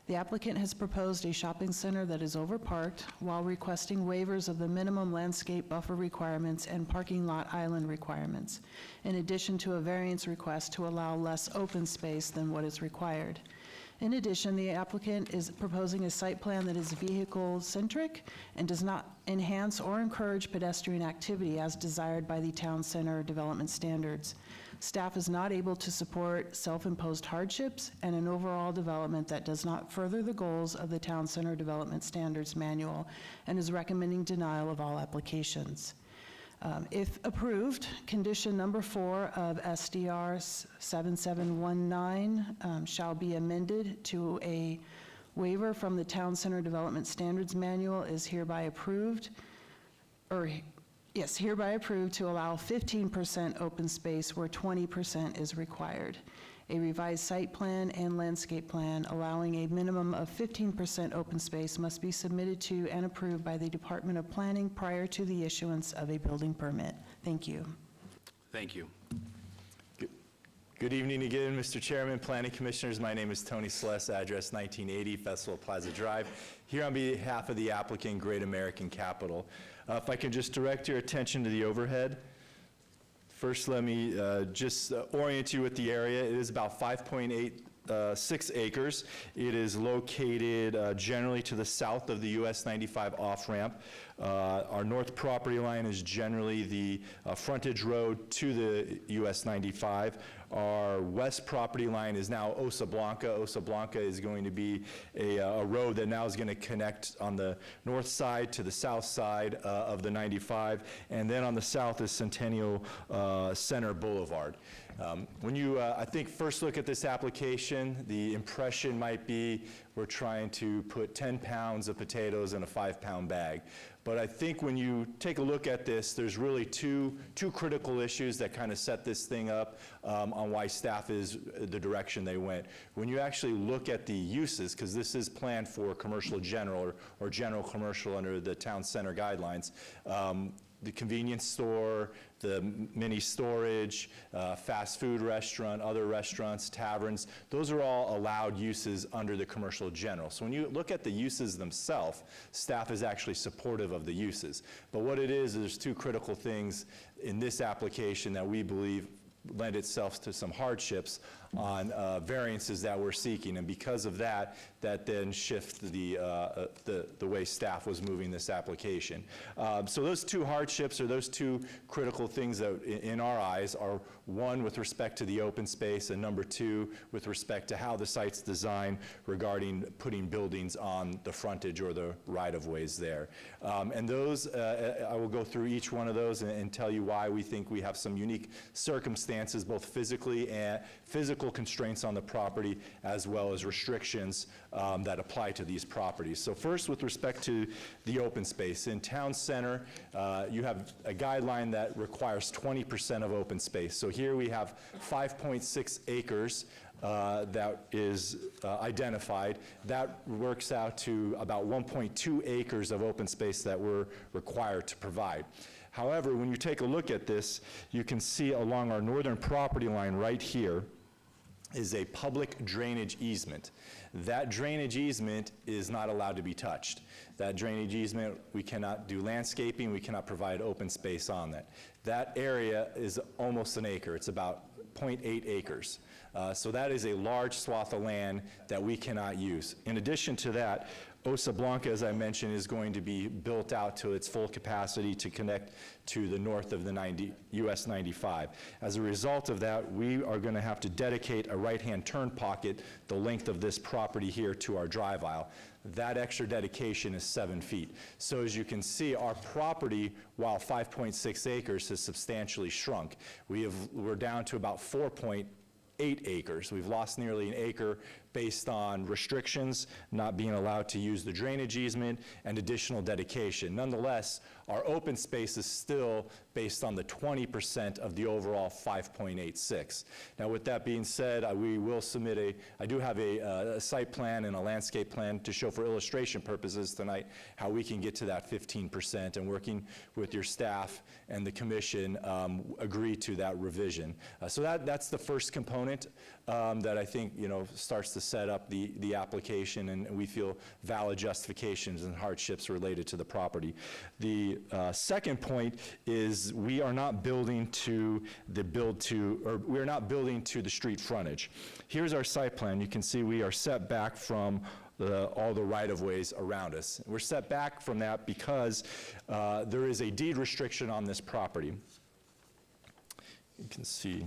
The applicant has proposed a shopping center that is overparked while requesting waivers of the minimum landscape buffer requirements and parking lot island requirements, in addition to a variance request to allow less open space than what is required. In addition, the applicant is proposing a site plan that is vehicle-centric and does not enhance or encourage pedestrian activity as desired by the Town Center development standards. Staff is not able to support self-imposed hardships and an overall development that does not further the goals of the Town Center Development Standards Manual and is recommending denial of all applications. If approved, condition number 4 of SDR 7719 shall be amended to a waiver from the Town Center Development Standards Manual is hereby approved, hereby approved to allow 15% open space where 20% is required. A revised site plan and landscape plan allowing a minimum of 15% open space must be submitted to and approved by the Department of Planning prior to the issuance of a building permit. Thank you. Thank you. Good evening again, Mr. Chairman, Planning Commissioners. My name is Tony Celeste, address 1980 Festival Plaza Drive, here on behalf of the applicant, Great American Capital. If I can just direct your attention to the overhead. First, let me just orient you with the area. It is about 5.86 acres. It is located generally to the south of the US 95 off-ramp. Our north property line is generally the frontage road to the US 95. Our west property line is now Osa Blanca. Osa Blanca is going to be a road that now is going to connect on the north side to the south side of the 95, and then on the south is Centennial Center Boulevard. When you, I think, first look at this application, the impression might be we're trying to put 10 pounds of potatoes in a 5-pound bag. But I think when you take a look at this, there's really two critical issues that kind of set this thing up on why staff is the direction they went. When you actually look at the uses, because this is planned for commercial general or general commercial under the town center guidelines, the convenience store, the mini storage, fast food restaurant, other restaurants, taverns, those are all allowed uses under the commercial general. So when you look at the uses themselves, staff is actually supportive of the uses. But what it is, there's two critical things in this application that we believe lend itself to some hardships on variances that we're seeking, and because of that, that then shifts the way staff was moving this application. So those two hardships, or those two critical things that in our eyes are, one, with respect to the open space, and number two, with respect to how the site's designed regarding putting buildings on the frontage or the right-of-ways there. And those, I will go through each one of those and tell you why we think we have some unique circumstances, both physically and physical constraints on the property, as well as restrictions that apply to these properties. So first, with respect to the open space. In town center, you have a guideline that requires 20% of open space. So here we have 5.6 acres that is identified. That works out to about 1.2 acres of open space that we're required to provide. However, when you take a look at this, you can see along our northern property line right here, is a public drainage easement. That drainage easement is not allowed to be touched. That drainage easement, we cannot do landscaping, we cannot provide open space on that. That area is almost an acre. It's about 0.8 acres. So that is a large swath of land that we cannot use. In addition to that, Osa Blanca, as I mentioned, is going to be built out to its full capacity to connect to the north of the US 95. As a result of that, we are going to have to dedicate a right-hand turn pocket the length of this property here to our drive aisle. That extra dedication is 7 feet. So as you can see, our property, while 5.6 acres, has substantially shrunk. We're down to about 4.8 acres. We've lost nearly an acre based on restrictions, not being allowed to use the drainage easement, and additional dedication. Nonetheless, our open space is still based on the 20% of the overall 5.86. Now, with that being said, we will submit I do have a site plan and a landscape plan to show for illustration purposes tonight how we can get to that 15%, and working with your staff and the commission, agree to that revision. So that's the first component that I think, starts to set up the application, and we feel valid justifications and hardships related to the property. The second point is we are not building to we're not building to the street frontage. Here's our site plan. You can see we are set back from all the right-of-ways around us. We're set back from that because there is a deed restriction on this property. You can see.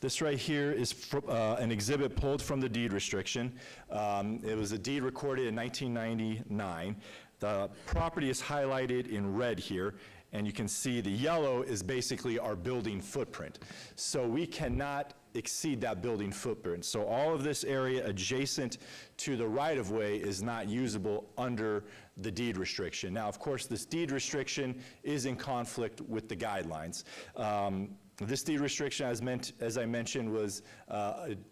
This right here is an exhibit pulled from the deed restriction. It was a deed recorded in 1999. The property is highlighted in red here, and you can see the yellow is basically our building footprint. So we cannot exceed that building footprint. So all of this area adjacent to the right-of-way is not usable under the deed restriction. Now, of course, this deed restriction is in conflict with the guidelines. This deed restriction, as I mentioned, was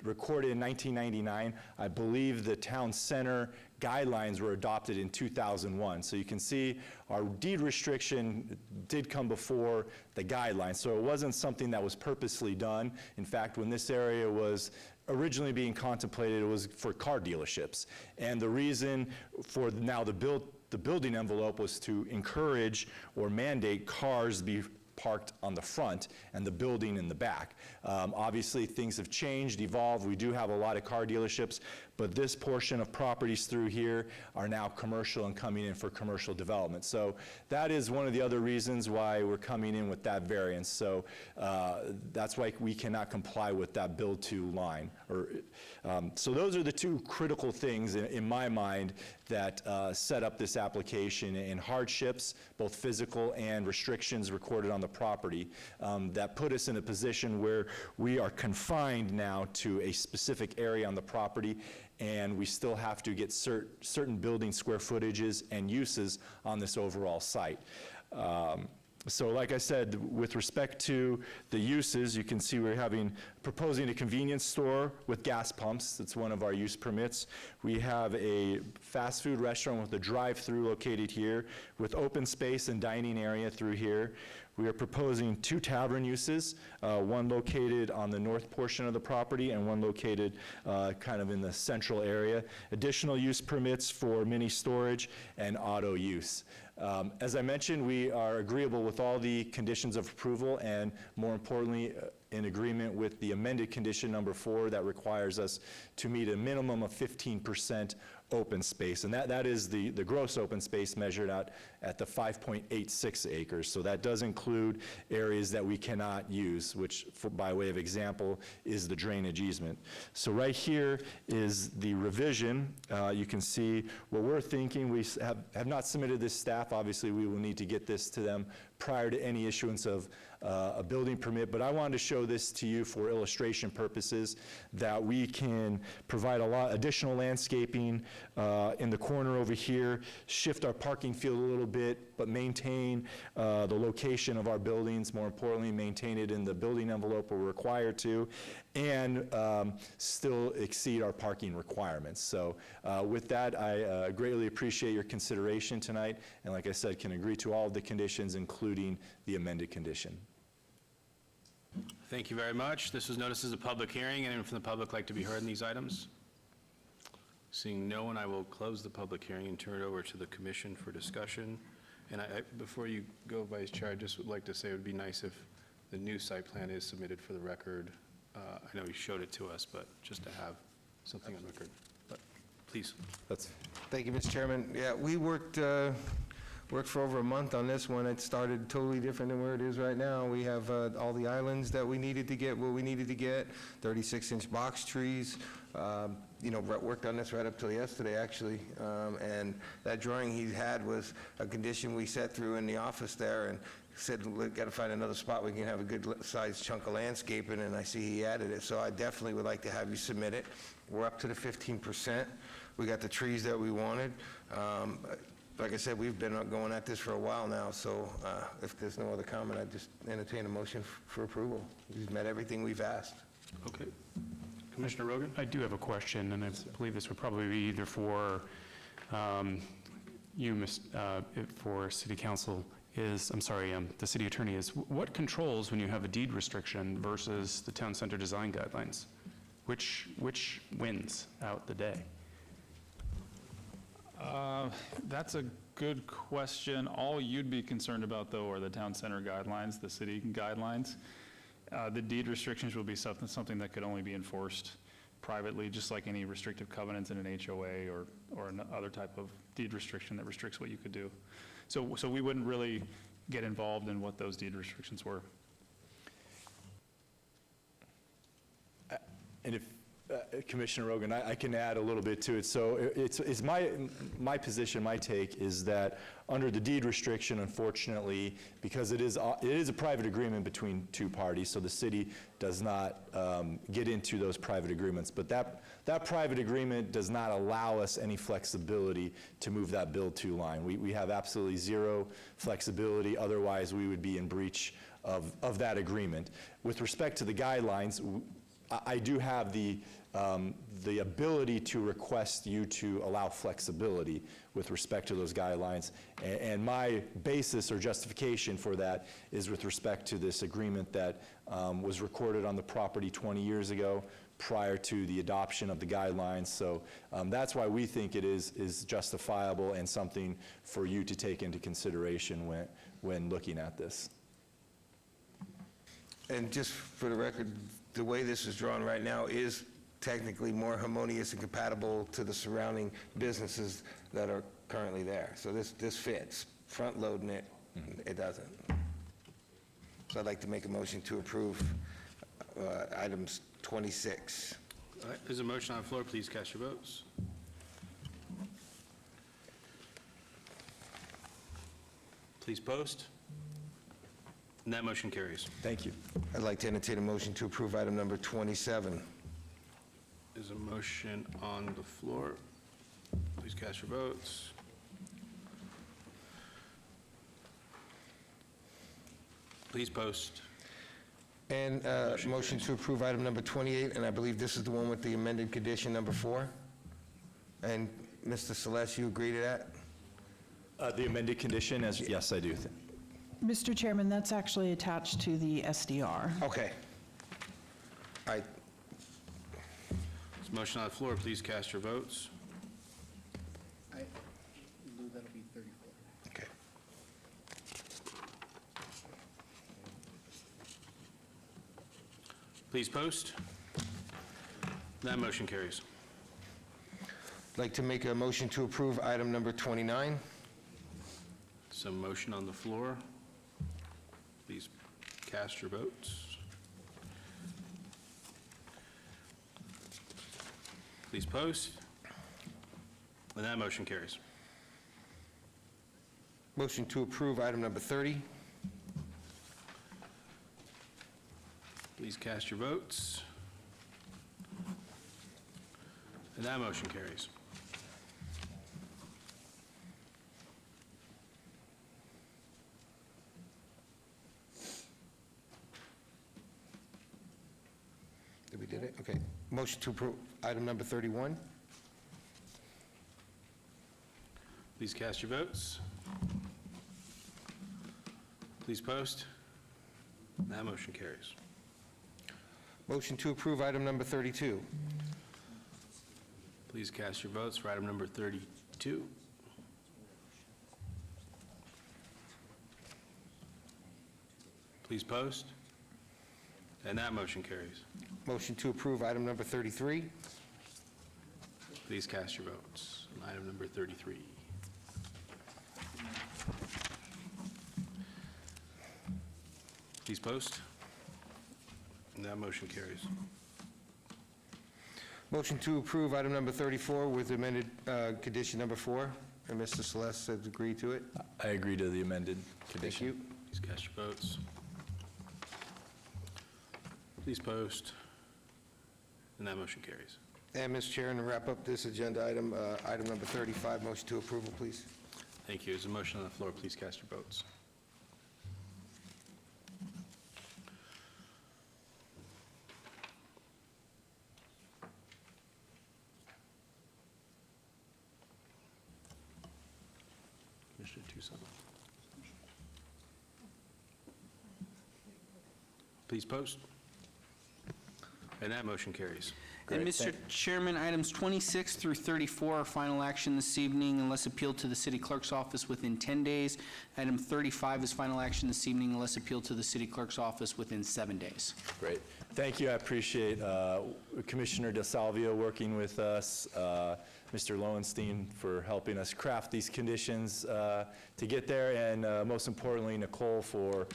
recorded in 1999. I believe the town center guidelines were adopted in 2001. So you can see our deed restriction did come before the guidelines. So it wasn't something that was purposely done. In fact, when this area was originally being contemplated, it was for car dealerships. And the reason for now the building envelope was to encourage or mandate cars be parked on the front and the building in the back. Obviously, things have changed, evolved. We do have a lot of car dealerships, but this portion of properties through here are now commercial and coming in for commercial development. So that is one of the other reasons why we're coming in with that variance. So that's why we cannot comply with that build to line. So those are the two critical things in my mind that set up this application, and hardships, both physical and restrictions recorded on the property, that put us in a position where we are confined now to a specific area on the property, and we still have to get certain building square footages and uses on this overall site. So like I said, with respect to the uses, you can see we're proposing a convenience store with gas pumps. That's one of our use permits. We have a fast food restaurant with a drive-through located here with open space and dining area through here. We are proposing 2 tavern uses, one located on the north portion of the property and one located kind of in the central area. Additional use permits for mini storage and auto use. As I mentioned, we are agreeable with all the conditions of approval, and more importantly, in agreement with the amended condition number 4 that requires us to meet a minimum of 15% open space. And that is the gross open space measured out at the 5.86 acres. So that does include areas that we cannot use, which, by way of example, is the drainage easement. So right here is the revision. You can see what we're thinking. We have not submitted this staff. Obviously, we will need to get this to them prior to any issuance of a building permit, but I wanted to show this to you for illustration purposes, that we can provide a lot additional landscaping in the corner over here, shift our parking field a little bit, but maintain the location of our buildings, more importantly, maintain it in the building envelope we're required to, and still exceed our parking requirements. So with that, I greatly appreciate your consideration tonight, and like I said, can agree to all of the conditions, including the amended condition. Thank you very much. This was noticed as a public hearing. Anyone from the public like to be heard in these items? Seeing no one, I will close the public hearing and turn it over to the commission for discussion. And before you go, Vice Chair, I just would like to say it would be nice if the new site plan is submitted for the record. I know you showed it to us, but just to have something on record. But please. Thank you, Mr. Chairman. Yeah, we worked for over a month on this one. It started totally different than where it is right now. We have all the islands that we needed to get, what we needed to get, 36-inch box trees. Brett worked on this right up till yesterday, actually. And that drawing he had was a condition we set through in the office there and said, we've got to find another spot we can have a good-sized chunk of landscaping, and I see he added it. So I definitely would like to have you submit it. We're up to the 15%. We got the trees that we wanted. Like I said, we've been going at this for a while now, so if there's no other comment, I'd just entertain a motion for approval. We've met everything we've asked. Okay. Commissioner Rogan? I do have a question, and I believe this would probably be either for you, for City Council, the City Attorney, is what controls when you have a deed restriction versus the Town Center Design Guidelines? Which wins out the day? That's a good question. All you'd be concerned about, though, are the town center guidelines, the city guidelines. The deed restrictions will be something that could only be enforced privately, just like any restrictive covenants in an HOA or another type of deed restriction that restricts what you could do. So we wouldn't really get involved in what those deed restrictions were. And if, Commissioner Rogan, I can add a little bit to it. So it's my position, my take is that under the deed restriction, unfortunately, because it is a private agreement between two parties, so the city does not get into those private agreements. But that private agreement does not allow us any flexibility to move that build-to line. We have absolutely zero flexibility. Otherwise, we would be in breach of that agreement. With respect to the guidelines, I do have the ability to request you to allow flexibility with respect to those guidelines. And my basis or justification for that is with respect to this agreement that was recorded on the property 20 years ago prior to the adoption of the guidelines. So that's why we think it is justifiable and something for you to take into consideration when looking at this. And just for the record, the way this is drawn right now is technically more harmonious and compatible to the surrounding businesses that are currently there. So this fits. Front-loading it, it doesn't. So I'd like to make a motion to approve items 26. All right, there's a motion on the floor. Please cast your votes. Please post. And that motion carries. Thank you. I'd like to entertain a motion to approve item number 27. There's a motion on the floor. Please cast your votes. Please post. And motion to approve item number 28, and I believe this is the one with the amended condition number 4. And Mr. Celeste, you agree to that? The amended condition, yes, I do. Mr. Chairman, that's actually attached to the SDR. Okay. All right. There's a motion on the floor. Please cast your votes. That'll be 34. Okay. Please post. That motion carries. I'd like to make a motion to approve item number 29. Some motion on the floor. Please cast your votes. Please post. And that motion carries. Motion to approve item number 30. Please cast your votes. And that motion carries. We did it? Okay. Motion to approve item number 31. Please cast your votes. Please post. That motion carries. Motion to approve item number 32. Please cast your votes for item number 32. Please post. And that motion carries. Motion to approve item number 33. Please cast your votes on item number 33. Please post. And that motion carries. Motion to approve item number 34 with amended condition number 4. And Mr. Celeste has agreed to it. I agree to the amended Thank condition. you. Please cast your votes. Please post. And that motion carries. And, Mr. Chair, and to wrap up this agenda item, item number 35, motion to approval, please. Thank you. There's a motion on the floor. Please cast your votes. Commissioner Tucson. Please post. And that motion carries. And Mr. Chairman, items 26 through 34 are final action this evening unless appealed to the city clerk's office within 10 days. Item 35 is final action this evening unless appealed to the city clerk's office within 7 days. Great. Thank you. I appreciate Commissioner DeSalvio working with us, Mr. Lowenstein for helping us craft these conditions to get there, and most importantly, Nicole for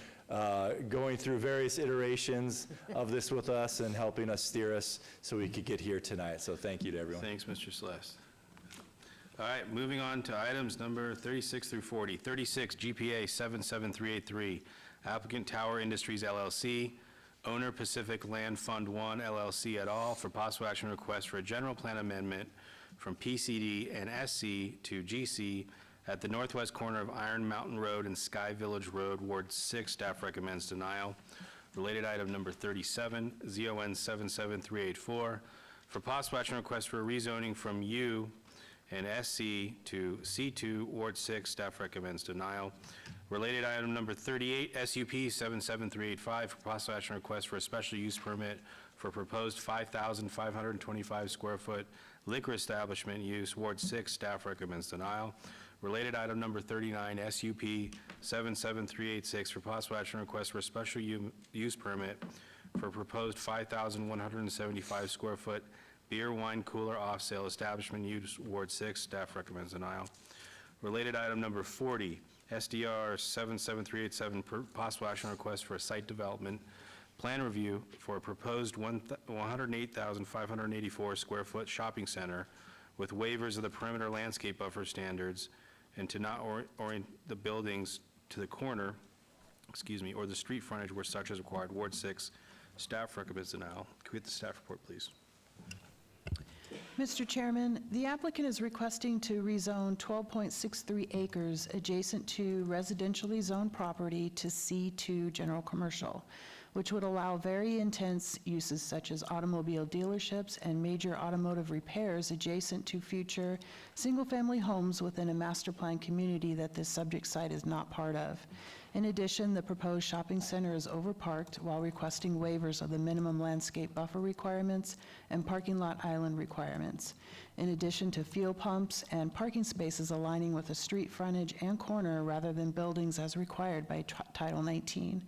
going through various iterations of this with us and helping us steer us so we could get here tonight. So thank you to everyone. Thanks, Mr. Celeste. All right, moving on to items number 36 through 40. 36, GPA 77383, applicant Tower Industries LLC, owner Pacific Land Fund 1 LLC et al. For possible action request for a general plan amendment from PCD and SC to GC at the northwest corner of Iron Mountain Road and Sky Village Road, Ward 6. Staff recommends denial. Related item number 37, ZON 77384, for possible action request for a rezoning from U and SC to C2, Ward 6. Staff recommends denial. Related item number 38, SUP 77385, for possible action request for a special use permit for proposed 5,525 square foot liquor establishment use, Ward 6. Staff recommends denial. Related item number 39, SUP 77386, for possible action request for a special use permit for proposed 5,175 square foot beer, wine cooler off-sale establishment use, Ward 6. Staff recommends denial. Related item number 40, SDR 77387, possible action request for a site development plan review for a proposed 108,584 square foot shopping center with waivers of the perimeter landscape buffer standards and to not orient the buildings to the corner, or the street frontage where such is required, Ward 6. Staff recommends denial. Can we get the staff report, please? Mr. Chairman, the applicant is requesting to rezone 12.63 acres adjacent to residentially zoned property to C2 general commercial, which would allow very intense uses such as automobile dealerships and major automotive repairs adjacent to future single-family homes within a master plan community that this subject site is not part of. In addition, the proposed shopping center is overparked while requesting waivers of the minimum landscape buffer requirements and parking lot island requirements, in addition to fuel pumps and parking spaces aligning with the street frontage and corner rather than buildings as required by Title 19.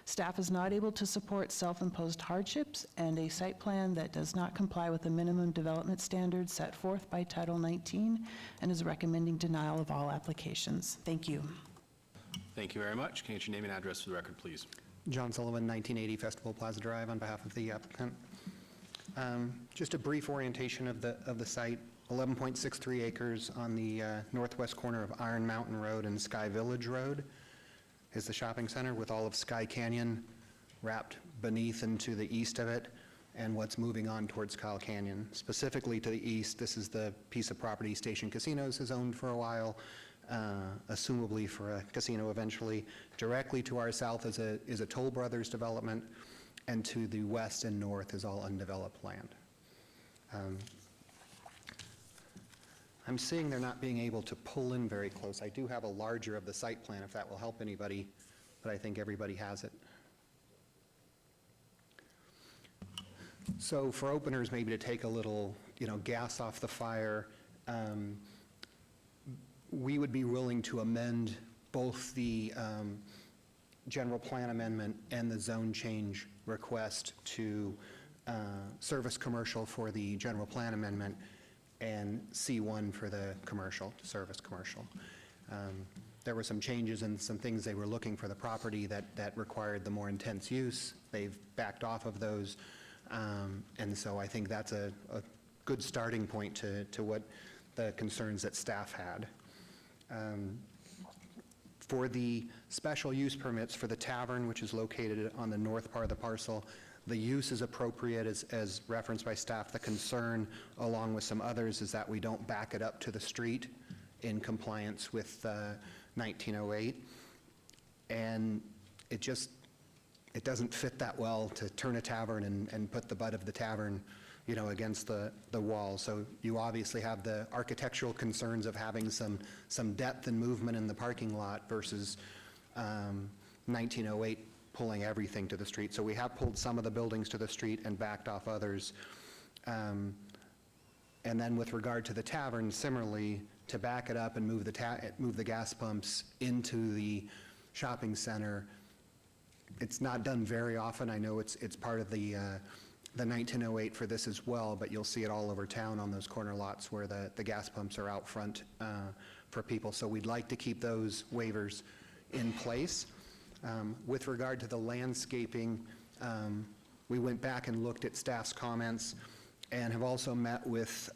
Staff is not able to support self-imposed hardships and a site plan that does not comply with the minimum development standards set forth by Title 19 and is recommending denial of all applications. Thank you. Thank you very much. Can you get your name and address for the record, please? John Sullivan, 1980 Festival Plaza Drive, on behalf of the applicant. Just a brief orientation of the site. 11.63 acres on the northwest corner of Iron Mountain Road and Sky Village Road is the shopping center, with all of Sky Canyon wrapped beneath and to the east of it, and what's moving on towards Kyle Canyon. Specifically to the east, this is the piece of property Station Casinos has owned for a while, assumably for a casino eventually. Directly to our south is a Toll Brothers development, and to the west and north is all undeveloped land. I'm seeing they're not being able to pull in very close. I do have a larger of the site plan if that will help anybody, but I think everybody has it. So for openers, maybe to take a little, gas off the fire, we would be willing to amend both the general plan amendment and the zone change request to service commercial for the general plan amendment and C1 for the commercial, service commercial. There were some changes and some things they were looking for the property that required the more intense use. They've backed off of those. And so I think that's a good starting point to what the concerns that staff had. For the special use permits for the tavern, which is located on the north part of the parcel, the use is appropriate as referenced by staff. The concern, along with some others, is that we don't back it up to the street in compliance with 1908. And it doesn't fit that well to turn a tavern and put the butt of the tavern, against the wall. So you obviously have the architectural concerns of having some depth and movement in the parking lot versus 1908 pulling everything to the street. So we have pulled some of the buildings to the street and backed off others. And then with regard to the tavern, similarly, to back it up and move the gas pumps into the shopping center, it's not done very often. I know it's part of the 1908 for this as well, but you'll see it all over town on those corner lots where the gas pumps are out front for people. So we'd like to keep those waivers in place. With regard to the landscaping, we went back and looked at staff's comments and have also met with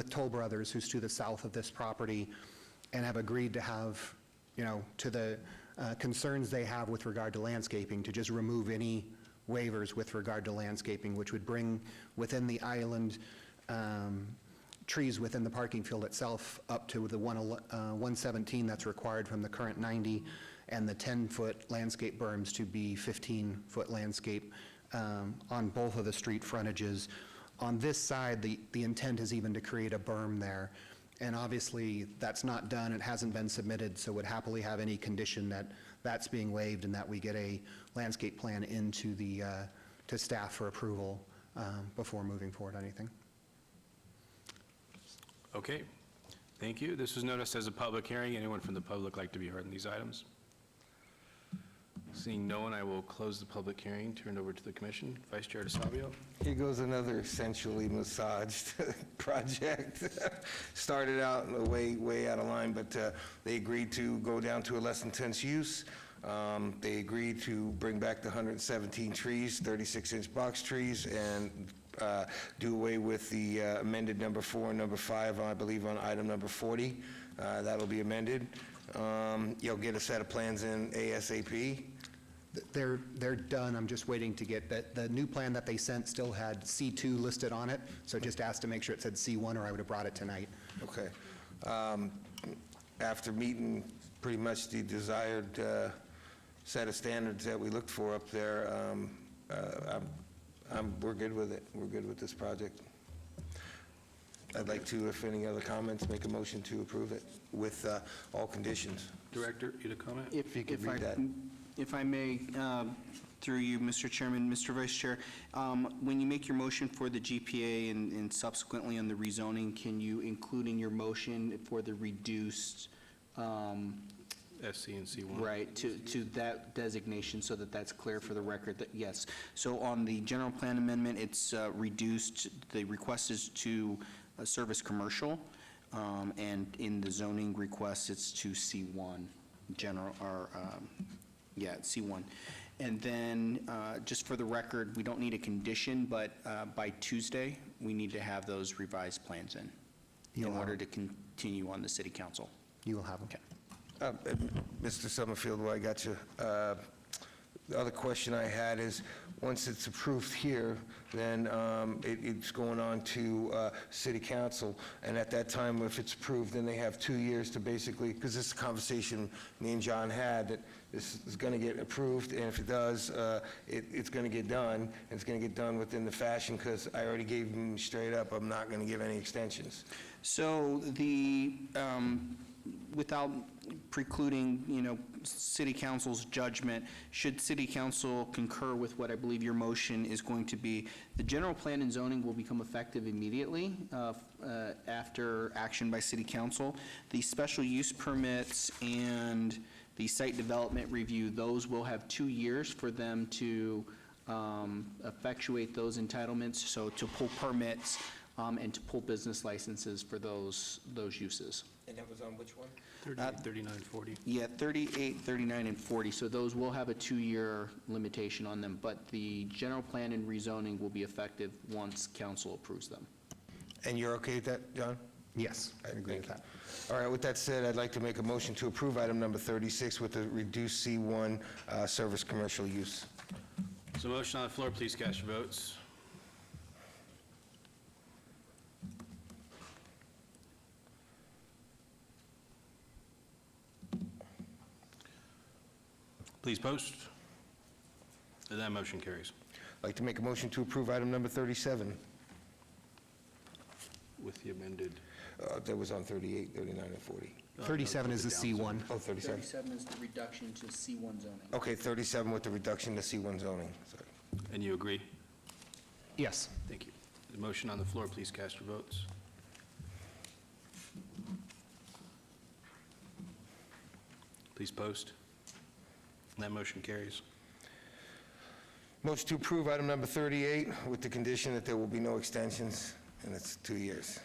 Toll Brothers, who's to the south of this property, and have agreed to have, to the concerns they have with regard to landscaping, to just remove any waivers with regard to landscaping, which would bring within the island trees within the parking field itself up to the 117 that's required from the current 90, and the 10-foot landscape berms to be 15-foot landscape on both of the street frontages. On this side, the intent is even to create a berm there. And obviously, that's not done. It hasn't been submitted, so would happily have any condition that that's being waived and that we get a landscape plan into to staff for approval before moving forward anything. Okay, thank you. This was noticed as a public hearing. Anyone from the public like to be heard on these items? Seeing no one, I will close the public hearing, turn it over to the commission. Vice Chair DeSavio. Here goes another essentially massaged project. Started out way out of line, but they agreed to go down to a less intense use. They agreed to bring back the 117 trees, 36-inch box trees, and do away with the amended number 4 and number 5, I believe, on item number 40. That'll be amended. You'll get a set of plans in ASAP. They're done. I'm just waiting to get the new plan that they sent still had C2 listed on it, so just asked to make sure it said C1 or I would have brought it tonight. Okay. After meeting pretty much the desired set of standards that we looked for up there, we're good with it. We're good with this project. I'd like to, if any other comments, make a motion to approve it with all conditions. Director, you to comment? If you could read that. If I may, through you, Mr. Chairman, Mr. Vice Chair, when you make your motion for the GPA and subsequently on the rezoning, can you include in your motion for the reduced SC and C1. right, to that designation so that that's clear for the record that, yes. So on the general plan amendment, it's reduced, the request is to service commercial, and in the zoning request, it's to C1, general, or, yeah, C1. And then, just for the record, we don't need a condition, but by Tuesday, we need to have those revised plans in order to continue on the city council. You will have them. Okay. Mr. Summerfield, while I got you, the other question I had is, once it's approved here, then it's going on to city council, and at that time, if it's approved, then they have 2 years to basically, because this is a conversation me and John had, that this is going to get approved, and if it does, it's going to get done, and it's going to get done within the fashion, because I already gave them straight up, I'm not going to give any extensions. So the without precluding, city council's judgment, should city council concur with what I believe your motion is going to be, the general plan and zoning will become effective immediately after action by city council. The special use permits and the site development review, those will have 2 years for them to effectuate those entitlements, so to pull permits and to pull business licenses for those uses. And that was on which one? 38, 39, 40. Yeah, 38, 39, and 40, so those will have a 2-year limitation on them, but the general plan and rezoning will be effective once council approves them. And you're okay with that, John? Yes, I agree with that. All right, with that said, I'd like to make a motion to approve item number 36 with the reduced C1 service commercial use. So motion on the floor, please cast your votes. Please post. And that motion carries. I'd like to make a motion to approve item number 37. With the amended. That was on 38, 39, and 40. 37 is the C1. Oh, 37. 37 is the reduction to C1 zoning. Okay, 37 with the reduction to C1 zoning. Sorry. And you agree? Yes. Thank you. The motion on the floor, please cast your votes. Please post. And that motion carries. Motion to approve item number 38 with the condition that there will be no extensions, and it's 2 years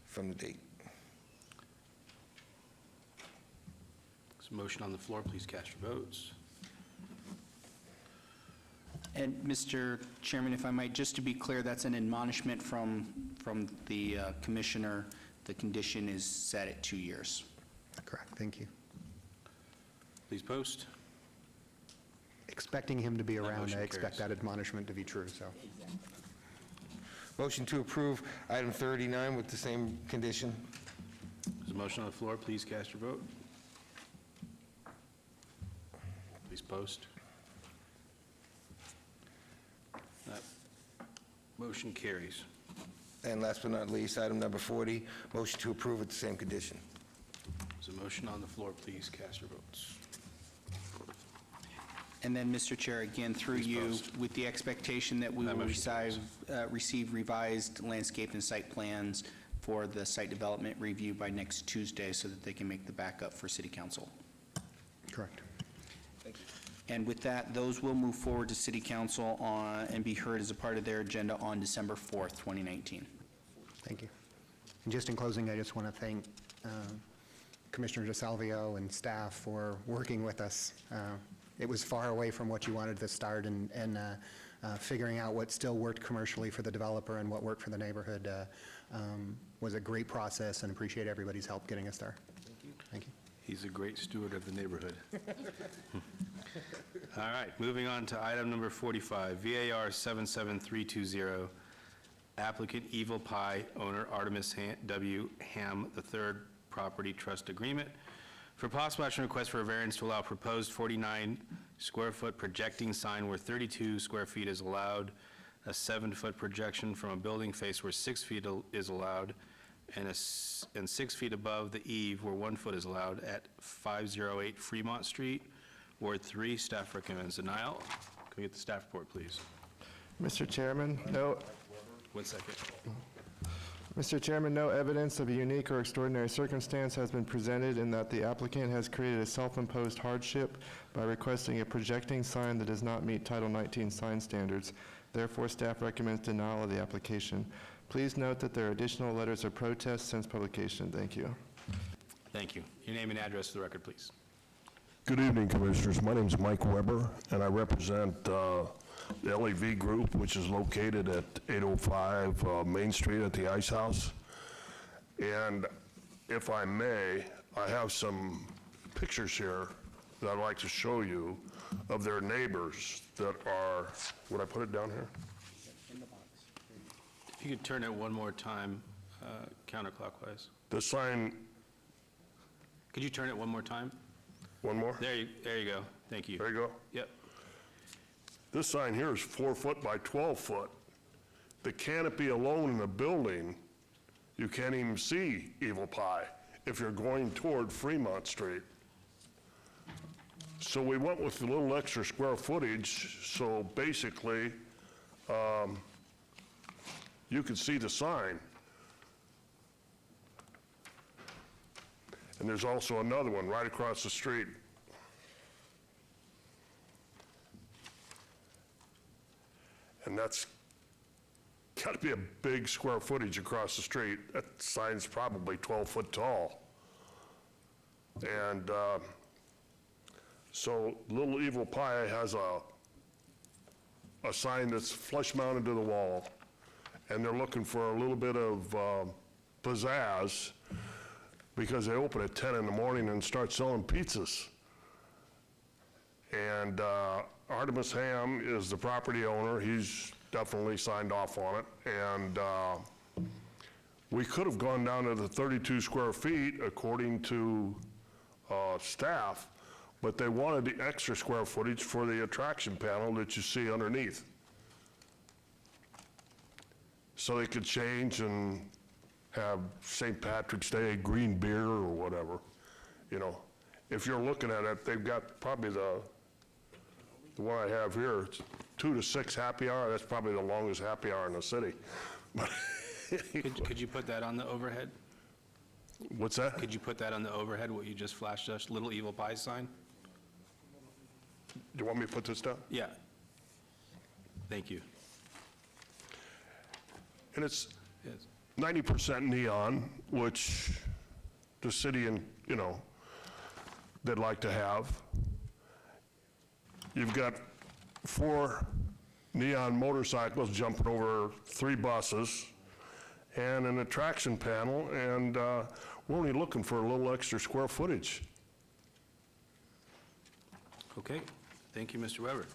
from the date. So motion on the floor, please cast your votes. And Mr. Chairman, if I might, just to be clear, that's an admonishment from the commissioner. The condition is set at 2 years. Correct, thank you. Please post. Expecting him to be around, motion I expect carries. that admonishment to be true, so. Motion to approve item 39 with the same condition. There's a motion on the floor, please cast your vote. Please post. That motion carries. And last but not least, item number 40, motion to approve with the same condition. There's a motion on the floor, please cast your votes. And then, Mr. Chair, again, through Please you, post. with the expectation that we That will motion receive revised landscape and site plans for the site development review by next Tuesday so that they can make the backup for city council. Correct. And with that, those will move forward to city council and be heard as a part of their agenda on December 4th, 2019. Thank you. And just in closing, I just want to thank Commissioner DeSalvio and staff for working with us. It was far away from what you wanted to start, and figuring out what still worked commercially for the developer and what worked for the neighborhood was a great process, and appreciate everybody's help getting us there. Thank you. He's a great steward of the neighborhood. All right, moving on to item number 45, VAR 77320, applicant Evil Pie, owner Artemis W. Ham III Property Trust Agreement. For possible action, request for a variance to allow proposed 49-square-foot projecting sign where 32 square feet is allowed, a 7-foot projection from a building face where 6 feet is allowed, and 6 feet above the eave where 1 foot is allowed at 508 Fremont Street, Ward 3. Staff recommends denial. Can we get the staff report, please? Mr. Chairman, no. 1 second. Mr. Chairman, no evidence of a unique or extraordinary circumstance has been presented in that the applicant has created a self-imposed hardship by requesting a projecting sign that does not meet Title 19 sign standards. Therefore, staff recommends denial of the application. Please note that there are additional letters of protest since publication. Thank you. Thank you. Your name and address for the record, please. Good evening, Commissioners. My name is Mike Weber, and I represent the LAV Group, which is located at 805 Main Street at the Ice House. And if I may, I have some pictures here that I'd like to show you of their neighbors that are, would I put it down here? If you could turn it one more time, counterclockwise. The sign, Could you turn it one more time? one more? There you go. Thank you. There you go. Yep. This sign here is 4 foot by 12 foot. The canopy alone in the building, you can't even see Evil Pie. if you're going toward Fremont Street. So we went with a little extra square footage, so basically, you could see the sign. And there's also another one right across the street. And that's got to be a big square footage across the street. That sign's probably 12 foot tall. And so Little Evil Pie has a sign that's flush mounted to the wall, and they're looking for a little bit of pizzazz because they open at 10 in the morning and start selling pizzas. And Artemis Ham is the property owner. He's definitely signed off on it. And we could have gone down to the 32 square feet according to staff, but they wanted the extra square footage for the attraction panel that you see underneath. So they could change and have St. Patrick's Day green beer or whatever, you know. If you're looking at it, they've got probably the one I have here, it's 2 to 6 happy hour. That's probably the longest happy hour in the city. But Could you put that on the overhead? what's that? Could you put that on the overhead, what you just flashed us, Little Evil Pie sign? Do you want me to put this down? Yeah. Thank you. And it's Yes. 90% neon, which the city and, you know, they'd like to have. You've got 4 neon motorcycles jumping over 3 buses and an attraction panel, and we're only looking for a little extra square footage. Okay, thank you, Mr. Weber.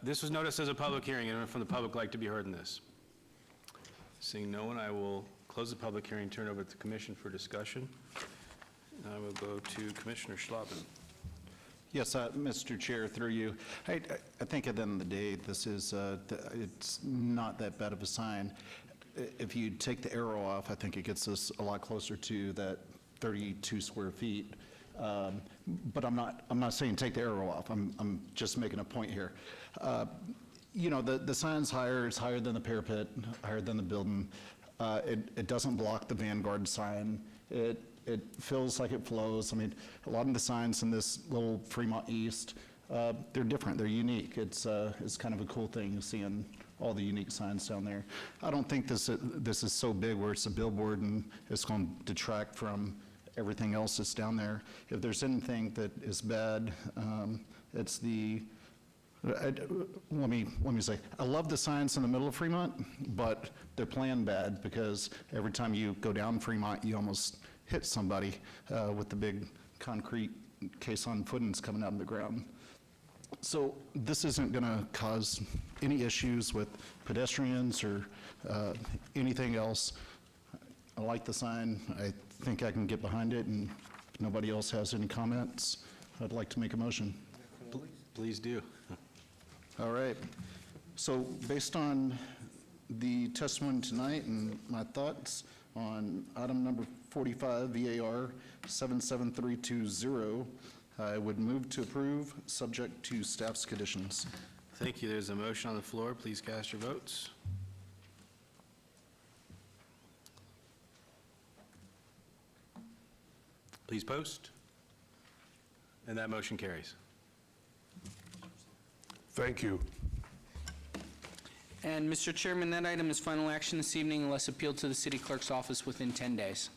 This was noticed as a public hearing. Anyone from the public like to be heard in this? Seeing no one, I will close the public hearing, turn over to the commission for discussion. I will go to Commissioner Schlappen. Yes, Mr. Chair, through you. I think at the end of the day, this is, it's not that bad of a sign. If you take the arrow off, I think it gets us a lot closer to that 32 square feet. But I'm not saying take the arrow off. I'm just making a point here. You know, the sign's higher, it's higher than the parapet, higher than the building. It doesn't block the Vanguard sign. It feels like it flows. I mean, a lot of the signs in this little Fremont East, they're different, they're unique. It's kind of a cool thing seeing all the unique signs down there. I don't think this is so big where it's a billboard and it's going to detract from everything else that's down there. If there's anything that is bad, it's the, let me say, I love the signs in the middle of Fremont, but they're planned bad because every time you go down Fremont, you almost hit somebody with the big concrete caisson footings coming out of the ground. So this isn't going to cause any issues with pedestrians or anything else. I like the sign. I think I can get behind it, and if nobody else has any comments, I'd like to make a motion. Please do. All right. So based on the testimony tonight and my thoughts on item number 45, VAR 77320, I would move to approve, subject to staff's conditions. Thank you. There's a motion on the floor. Please cast your votes. Please post. And that motion carries. Thank you. And Mr. Chairman, that item is final action this evening unless appealed to the city clerk's office within 10 days.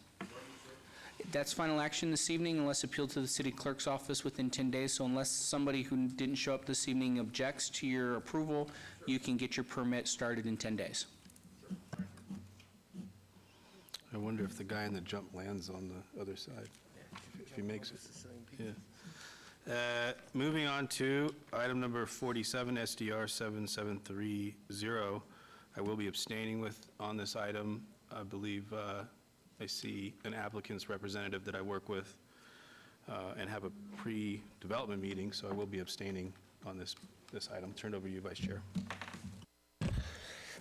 That's final action this evening unless appealed to the city clerk's office within 10 days. So unless somebody who didn't show up this evening objects to your approval, you can get your permit started in 10 days. I wonder if the guy in the jump lands on the other side, if he makes it. Yeah. Moving on to item number 47, SDR 7730. I will be abstaining on this item. I believe I see an applicant's representative that I work with and have a pre-development meeting, so I will be abstaining on this item. Turned over to you, Vice Chair.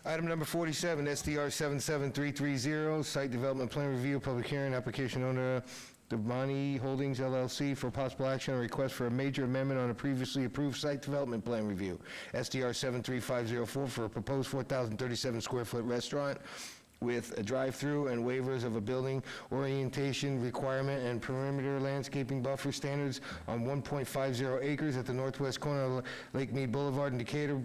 Item number 47, SDR 77330, Site Development Plan Review, Public Hearing, Application Owner Devani Holdings LLC for possible action on request for a major amendment on a previously approved Site Development Plan Review, SDR 73504, for a proposed 4,037 square foot restaurant with a drive-through and waivers of a building orientation requirement and perimeter landscaping buffer standards on 1.50 acres at the northwest corner of Lake Mead Boulevard and Decatur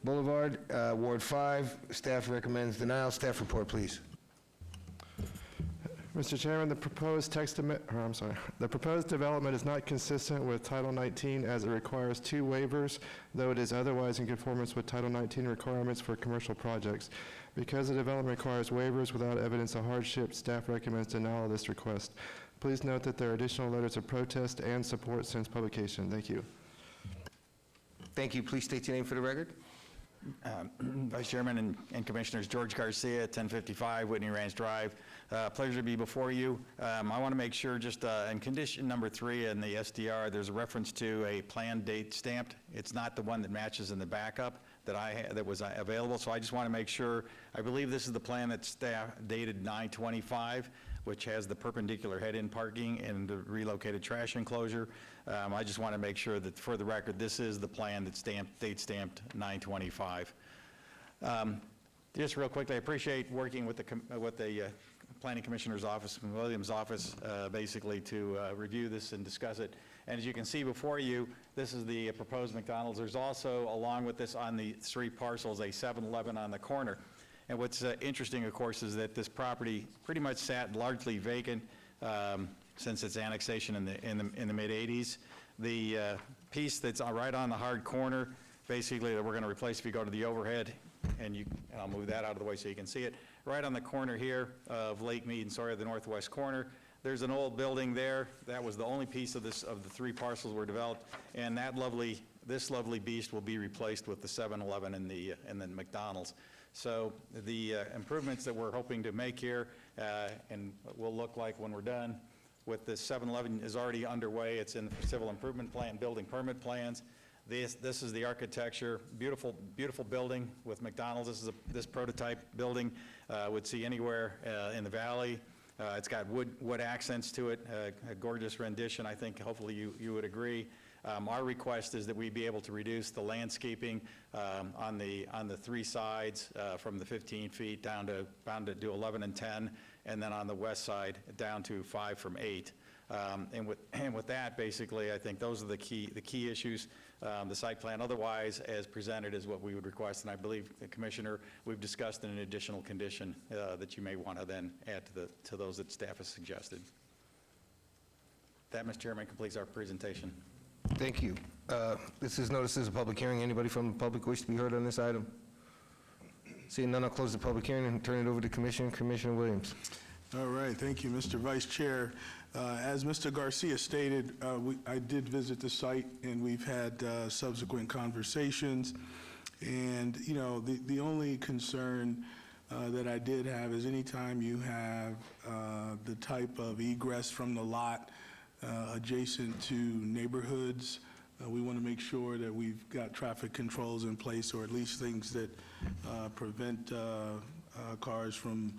Boulevard, Ward 5. Staff recommends denial. Staff report, please. Mr. Chairman, the proposed the proposed development is not consistent with Title 19 as it requires 2 waivers, though it is otherwise in conformance with Title 19 requirements for commercial projects. Because the development requires waivers without evidence of hardship, staff recommends denial of this request. Please note that there are additional letters of protest and support since publication. Thank you. Thank you. Please state your name for the record. Vice Chairman and Commissioners, George Garcia, 1055 Whitney Ranch Drive. Pleasure to be before you. I want to make sure, just in condition number 3 in the SDR, there's a reference to a plan date stamped. It's not the one that matches in the backup that was available, so I just want to make sure. I believe this is the plan that's dated 9/25, which has the perpendicular head-in parking and the relocated trash enclosure. I just want to make sure that, for the record, this is the plan that's date stamped 9/25. Just real quickly, I appreciate working with the Planning Commissioner's office, Williams' office, basically to review this and discuss it. And as you can see before you, this is the proposed McDonald's. There's also, along with this on the 3 parcels, a 7-Eleven on the corner. And what's interesting, of course, is that this property pretty much sat largely vacant since its annexation in the mid-'80s. The piece that's right on the hard corner, basically, that we're going to replace if you go to the overhead, and I'll move that out of the way so you can see it. Right on the corner here of Lake Mead and Sawyer, the northwest corner, there's an old building there. That was the only piece of the 3 parcels were developed, and this lovely beast will be replaced with the 7-Eleven and the McDonald's. So the improvements that we're hoping to make here and will look like when we're done with the 7-Eleven is already underway. It's in the civil improvement plan, building permit plans. This is the architecture, beautiful, beautiful building with McDonald's. This prototype building would see anywhere in the valley. It's got wood accents to it, a gorgeous rendition. I think hopefully you would agree. Our request is that we be able to reduce the landscaping on the 3 sides from the 15 feet down to do 11 and 10, and then on the west side down to 5 from 8. And with that, basically, I think those are the key issues. The site plan otherwise, as presented, is what we would request, and I believe, the Commissioner, we've discussed an additional condition that you may want to then add to those that staff has suggested. That, Mr. Chairman, completes our presentation. Thank you. This is noticed as a public hearing. Anybody from the public wish to be heard on this item? Seeing none, I'll close the public hearing and turn it over to Commissioner Williams. All right, thank you, Mr. Vice Chair. As Mr. Garcia stated, I did visit the site, and we've had subsequent conversations. And, you know, the only concern that I did have is anytime you have the type of egress from the lot adjacent to neighborhoods, we want to make sure that we've got traffic controls in place, or at least things that prevent cars from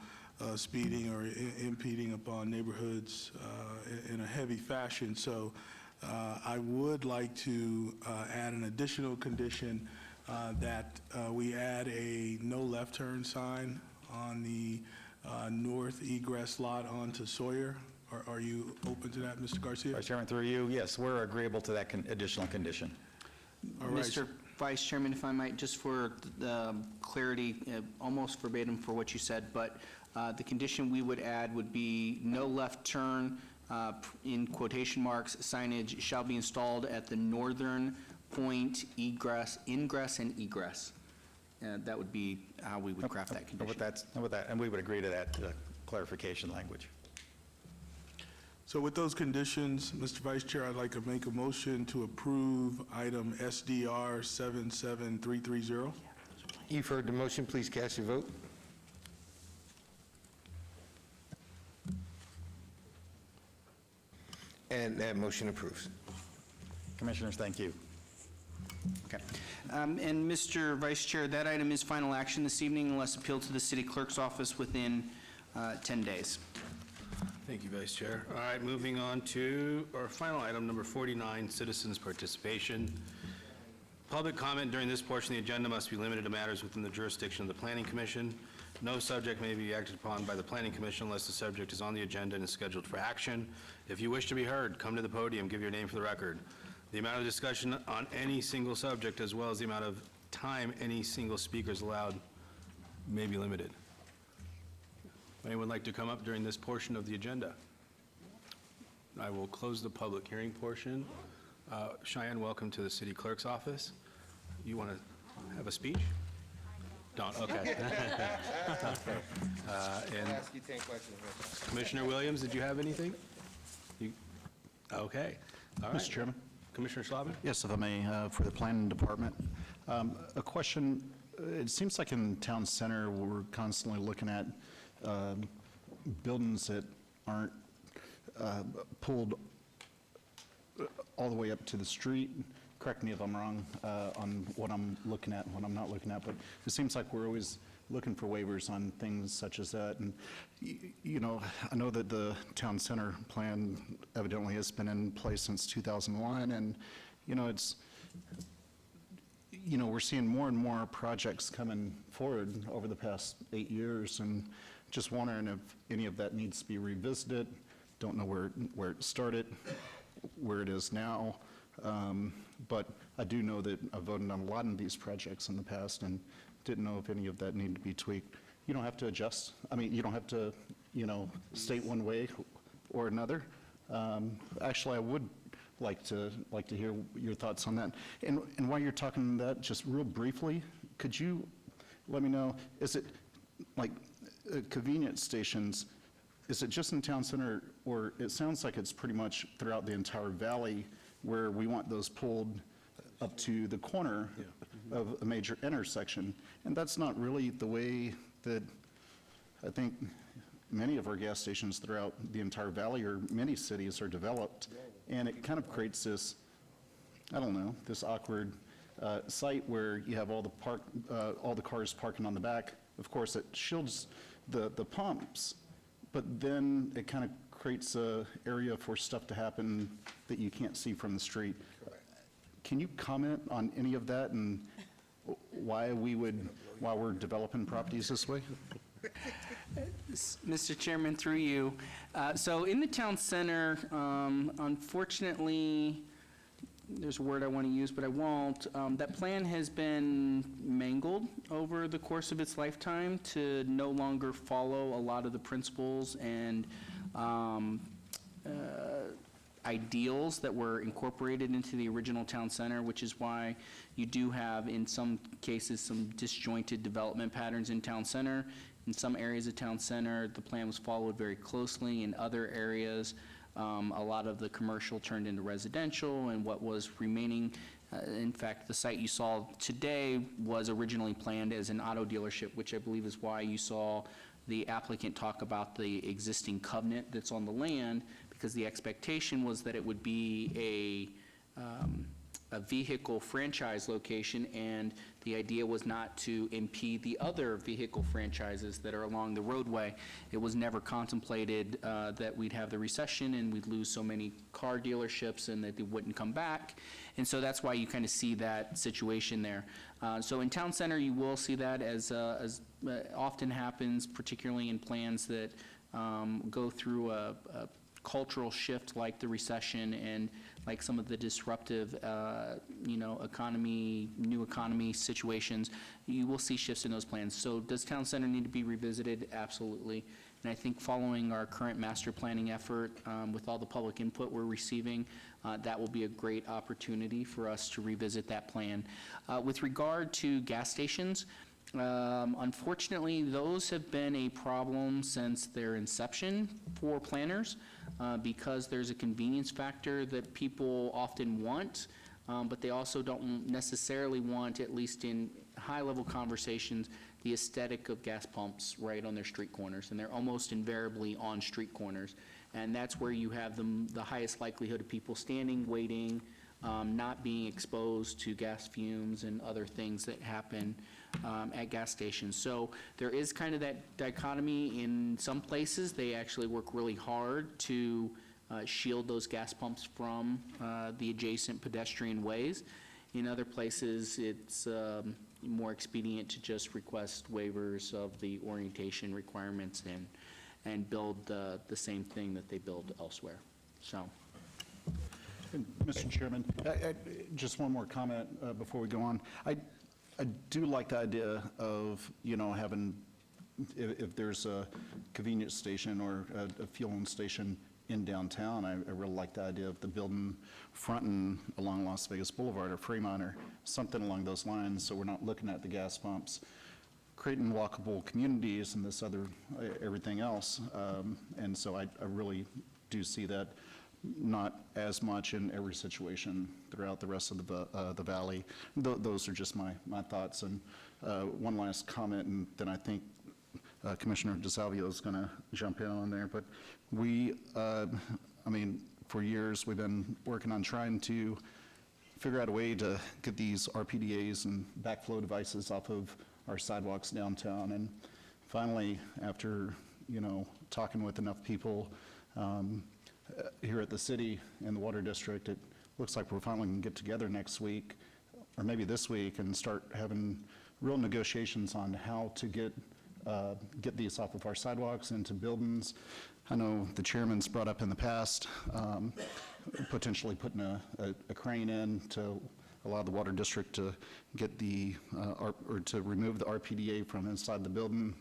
speeding or impeding upon neighborhoods in a heavy fashion. So I would like to add an additional condition that we add a no left turn sign on the north egress lot onto Sawyer. Are you open to that, Mr. Garcia? Vice Chairman, through you, yes, we're agreeable to that additional condition. All right. Mr. Vice Chairman, if I might, just for the clarity, almost verbatim for what you said, but the condition we would add would be no left turn, in quotation marks, signage shall be installed at the northern point ingress and egress. That would be how we would craft that condition. And we would agree to that clarification language. So with those conditions, Mr. Vice Chair, I'd like to make a motion to approve item SDR 77330. You've heard the motion. Please cast your vote. And that motion approves. Commissioners, thank you. Okay. And Mr. Vice Chair, that item is final action this evening unless appealed to the city clerk's office within 10 days. Thank you, Vice Chair. All right, moving on to our final item, number 49, citizens' participation. Public comment during this portion of the agenda must be limited to matters within the jurisdiction of the Planning Commission. No subject may be acted upon by the Planning Commission unless the subject is on the agenda and is scheduled for action. If you wish to be heard, come to the podium, give your name for the record. The amount of discussion on any single subject, as well as the amount of time any single speaker is allowed, may be limited. Anyone like to come up during this portion of the agenda? I will close the public hearing portion. Cheyenne, welcome to the city clerk's office. You want to have a speech? Don't, okay. Okay. And ask you 10 questions. Commissioner Williams, did you have anything? Okay, all right. Mr. Chairman? Commissioner Schlotman? Yes, if I may, for the planning department. A question, it seems like in town center, we're constantly looking at buildings that aren't pulled all the way up to the street. Correct me if I'm wrong on what I'm looking at and what I'm not looking at, but it seems like we're always looking for waivers on things such as that. And, you know, I know that the town center plan evidently has been in place since 2001, and, you know, it's, you know, we're seeing more and more projects coming forward over the past 8 years, and just wondering if any of that needs to be revisited. Don't know where it started, where it is now. But I do know that I voted on a lot of these projects in the past and didn't know if any of that needed to be tweaked. You don't have to adjust. I mean, you don't have to, you know, state one way or another. Actually, I would like to hear your thoughts on that. And while you're talking that, just real briefly, could you let me know, is it like convenience stations, is it just in town center, or it sounds like it's pretty much throughout the entire valley where we want those pulled up to the corner of a major intersection? And that's not really the way that I think many of our gas stations throughout the entire valley or many cities are developed. And it kind of creates this, I don't know, this awkward site where you have all the cars parking on the back. Of course, it shields the pumps, but then it kind of creates a area for stuff to happen that you can't see from the street. Can you comment on any of that and why we're developing properties this way? Mr. Chairman, through you. So in the town center, unfortunately, there's a word I want to use, but I won't. That plan has been mangled over the course of its lifetime to no longer follow a lot of the principles and ideals that were incorporated into the original town center, which is why you do have, in some cases, some disjointed development patterns in town center. In some areas of town center, the plan was followed very closely. In other areas, a lot of the commercial turned into residential, and what was remaining, in fact, the site you saw today was originally planned as an auto dealership, which I believe is why you saw the applicant talk about the existing covenant that's on the land, because the expectation was that it would be a vehicle franchise location, and the idea was not to impede the other vehicle franchises that are along the roadway. It was never contemplated that we'd have the recession and we'd lose so many car dealerships and that they wouldn't come back. And so that's why you kind of see that situation there. So in town center, you will see that as often happens, particularly in plans that go through a cultural shift like the recession and like some of the disruptive, new economy situations. You will see shifts in those plans. So does town center need to be revisited? Absolutely. And I think following our current master planning effort, with all the public input we're receiving, that will be a great opportunity for us to revisit that plan. With regard to gas stations, unfortunately, those have been a problem since their inception for planners, because there's a convenience factor that people often want, but they also don't necessarily want, at least in high-level conversations, the aesthetic of gas pumps right on their street corners, and they're almost invariably on street corners. And that's where you have the highest likelihood of people standing, waiting, not being exposed to gas fumes and other things that happen at gas stations. So there is kind of that dichotomy. In some places, they actually work really hard to shield those gas pumps from the adjacent pedestrian ways. In other places, it's more expedient to just request waivers of the orientation requirements and build the same thing that they build elsewhere. So. Mr. Chairman, just one more comment before we go on. I do like the idea of, having, if there's a convenience station or a fueling station in downtown, I really like the idea of the building fronting along Las Vegas Boulevard or Fremont or something along those lines, so we're not looking at the gas pumps, creating walkable communities and this other, everything else. And so I really do see that not as much in every situation throughout the rest of the valley. Those are just my thoughts. And one last comment, and then I think Commissioner DeSalvio is going to jump in on there. But we, for years, we've been working on trying to figure out a way to get these RPDAs and backflow devices off of our sidewalks downtown. And finally, after, talking with enough people, here at the city and the water district, it looks like we're finally going to get together next week, or maybe this week, and start having real negotiations on how to get these off of our sidewalks into buildings. I know the chairman's brought up in the past potentially putting a crane in to allow the water district to get or to remove the RPDA from inside the building.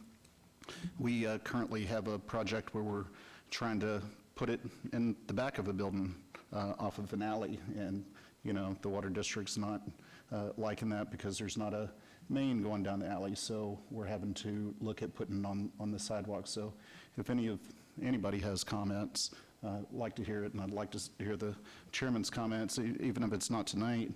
We currently have a project where we're trying to put it in the back of a building off of an alley, and the water district's not liking that because there's not a main going down the alley, so we're having to look at putting it on the sidewalk. So if anybody has comments, I'd like to hear it, and I'd like to hear the chairman's comments, even if it's not tonight,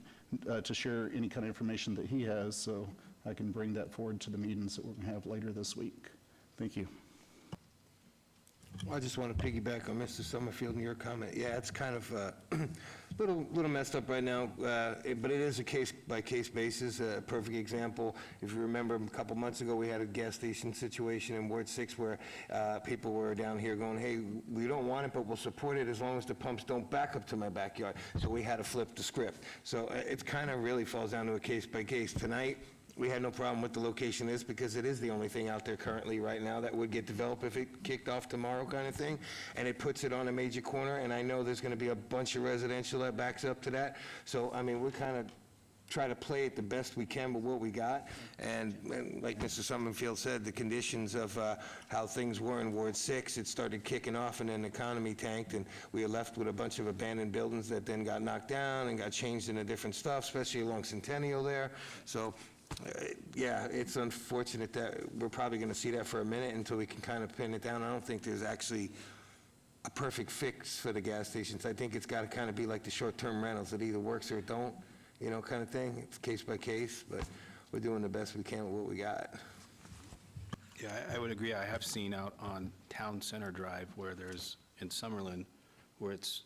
to share any kind of information that he has, so I can bring that forward to the meetings that we're going to have later this week. Thank you. I just want to piggyback on Mr. Summerfield and your comment. Yeah, it's kind of little messed up right now, but it is a case-by-case basis. A perfect example, if you remember, a couple months ago, we had a gas station situation in Ward 6 where people were down here going, hey, we don't want it, but we'll support it as long as the pumps don't back up to my backyard. So we had to flip the script. So it kind of really falls down to a case-by-case. Tonight, we had no problem with the location is because it is the only thing out there currently right now that would get developed if it kicked off tomorrow kind of thing. And it puts it on a major corner, and I know there's going to be a bunch of residential that backs up to that. So, we kind of try to play it the best we can with what we got. And like Mr. Summerfield said, the conditions of how things were in Ward 6, it started kicking off and then the economy tanked, and we were left with a bunch of abandoned buildings that then got knocked down and got changed into different stuff, especially along Centennial there. So, yeah, it's unfortunate that we're probably going to see that for a minute until we can kind of pin it down. I don't think there's actually a perfect fix for the gas stations. I think it's got to kind of be like the short-term rentals. It either works or it don't, kind of thing. It's case by case, but we're doing the best we can with what we got. Yeah, I would agree. I have seen out on Town Center Drive where there's, in Summerlin, where it's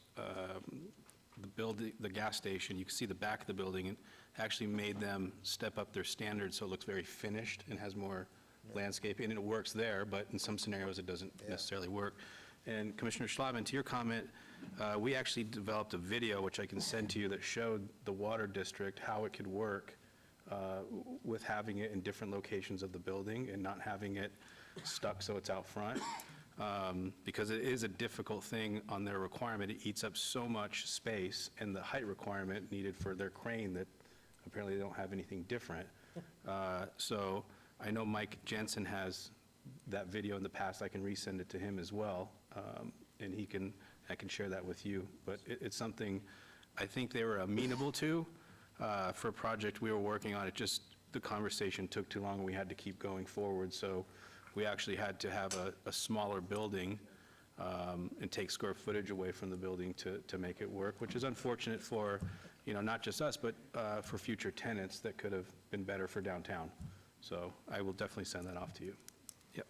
the gas station, you can see the back of the building, and actually made them step up their standards so it looks very finished and has more landscaping, and it works there, but in some scenarios it doesn't necessarily work. And Commissioner Schlotman, to your comment, we actually developed a video, which I can send to you, that showed the water district how it could work with having it in different locations of the building and not having it stuck so it's out front. Because it is a difficult thing on their requirement. It eats up so much space, and the height requirement needed for their crane that apparently they don't have anything different. So I know Mike Jensen has that video in the past. I can resend it to him as well, and I can share that with you. But it's something I think they were amenable to for a project we were working on. The conversation took too long, and we had to keep going forward. So we actually had to have a smaller building and take square footage away from the building to make it work, which is unfortunate for, not just us, but for future tenants that could have been better for downtown. So I will definitely send that off to you. Yep.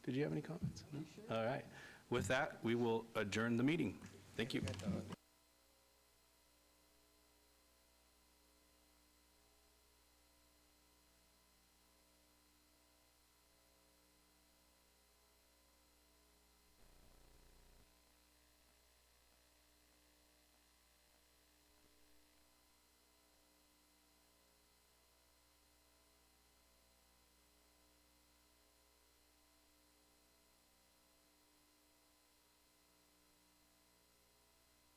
Did you have any comments? No? All right. With that, we will adjourn the meeting. Thank you.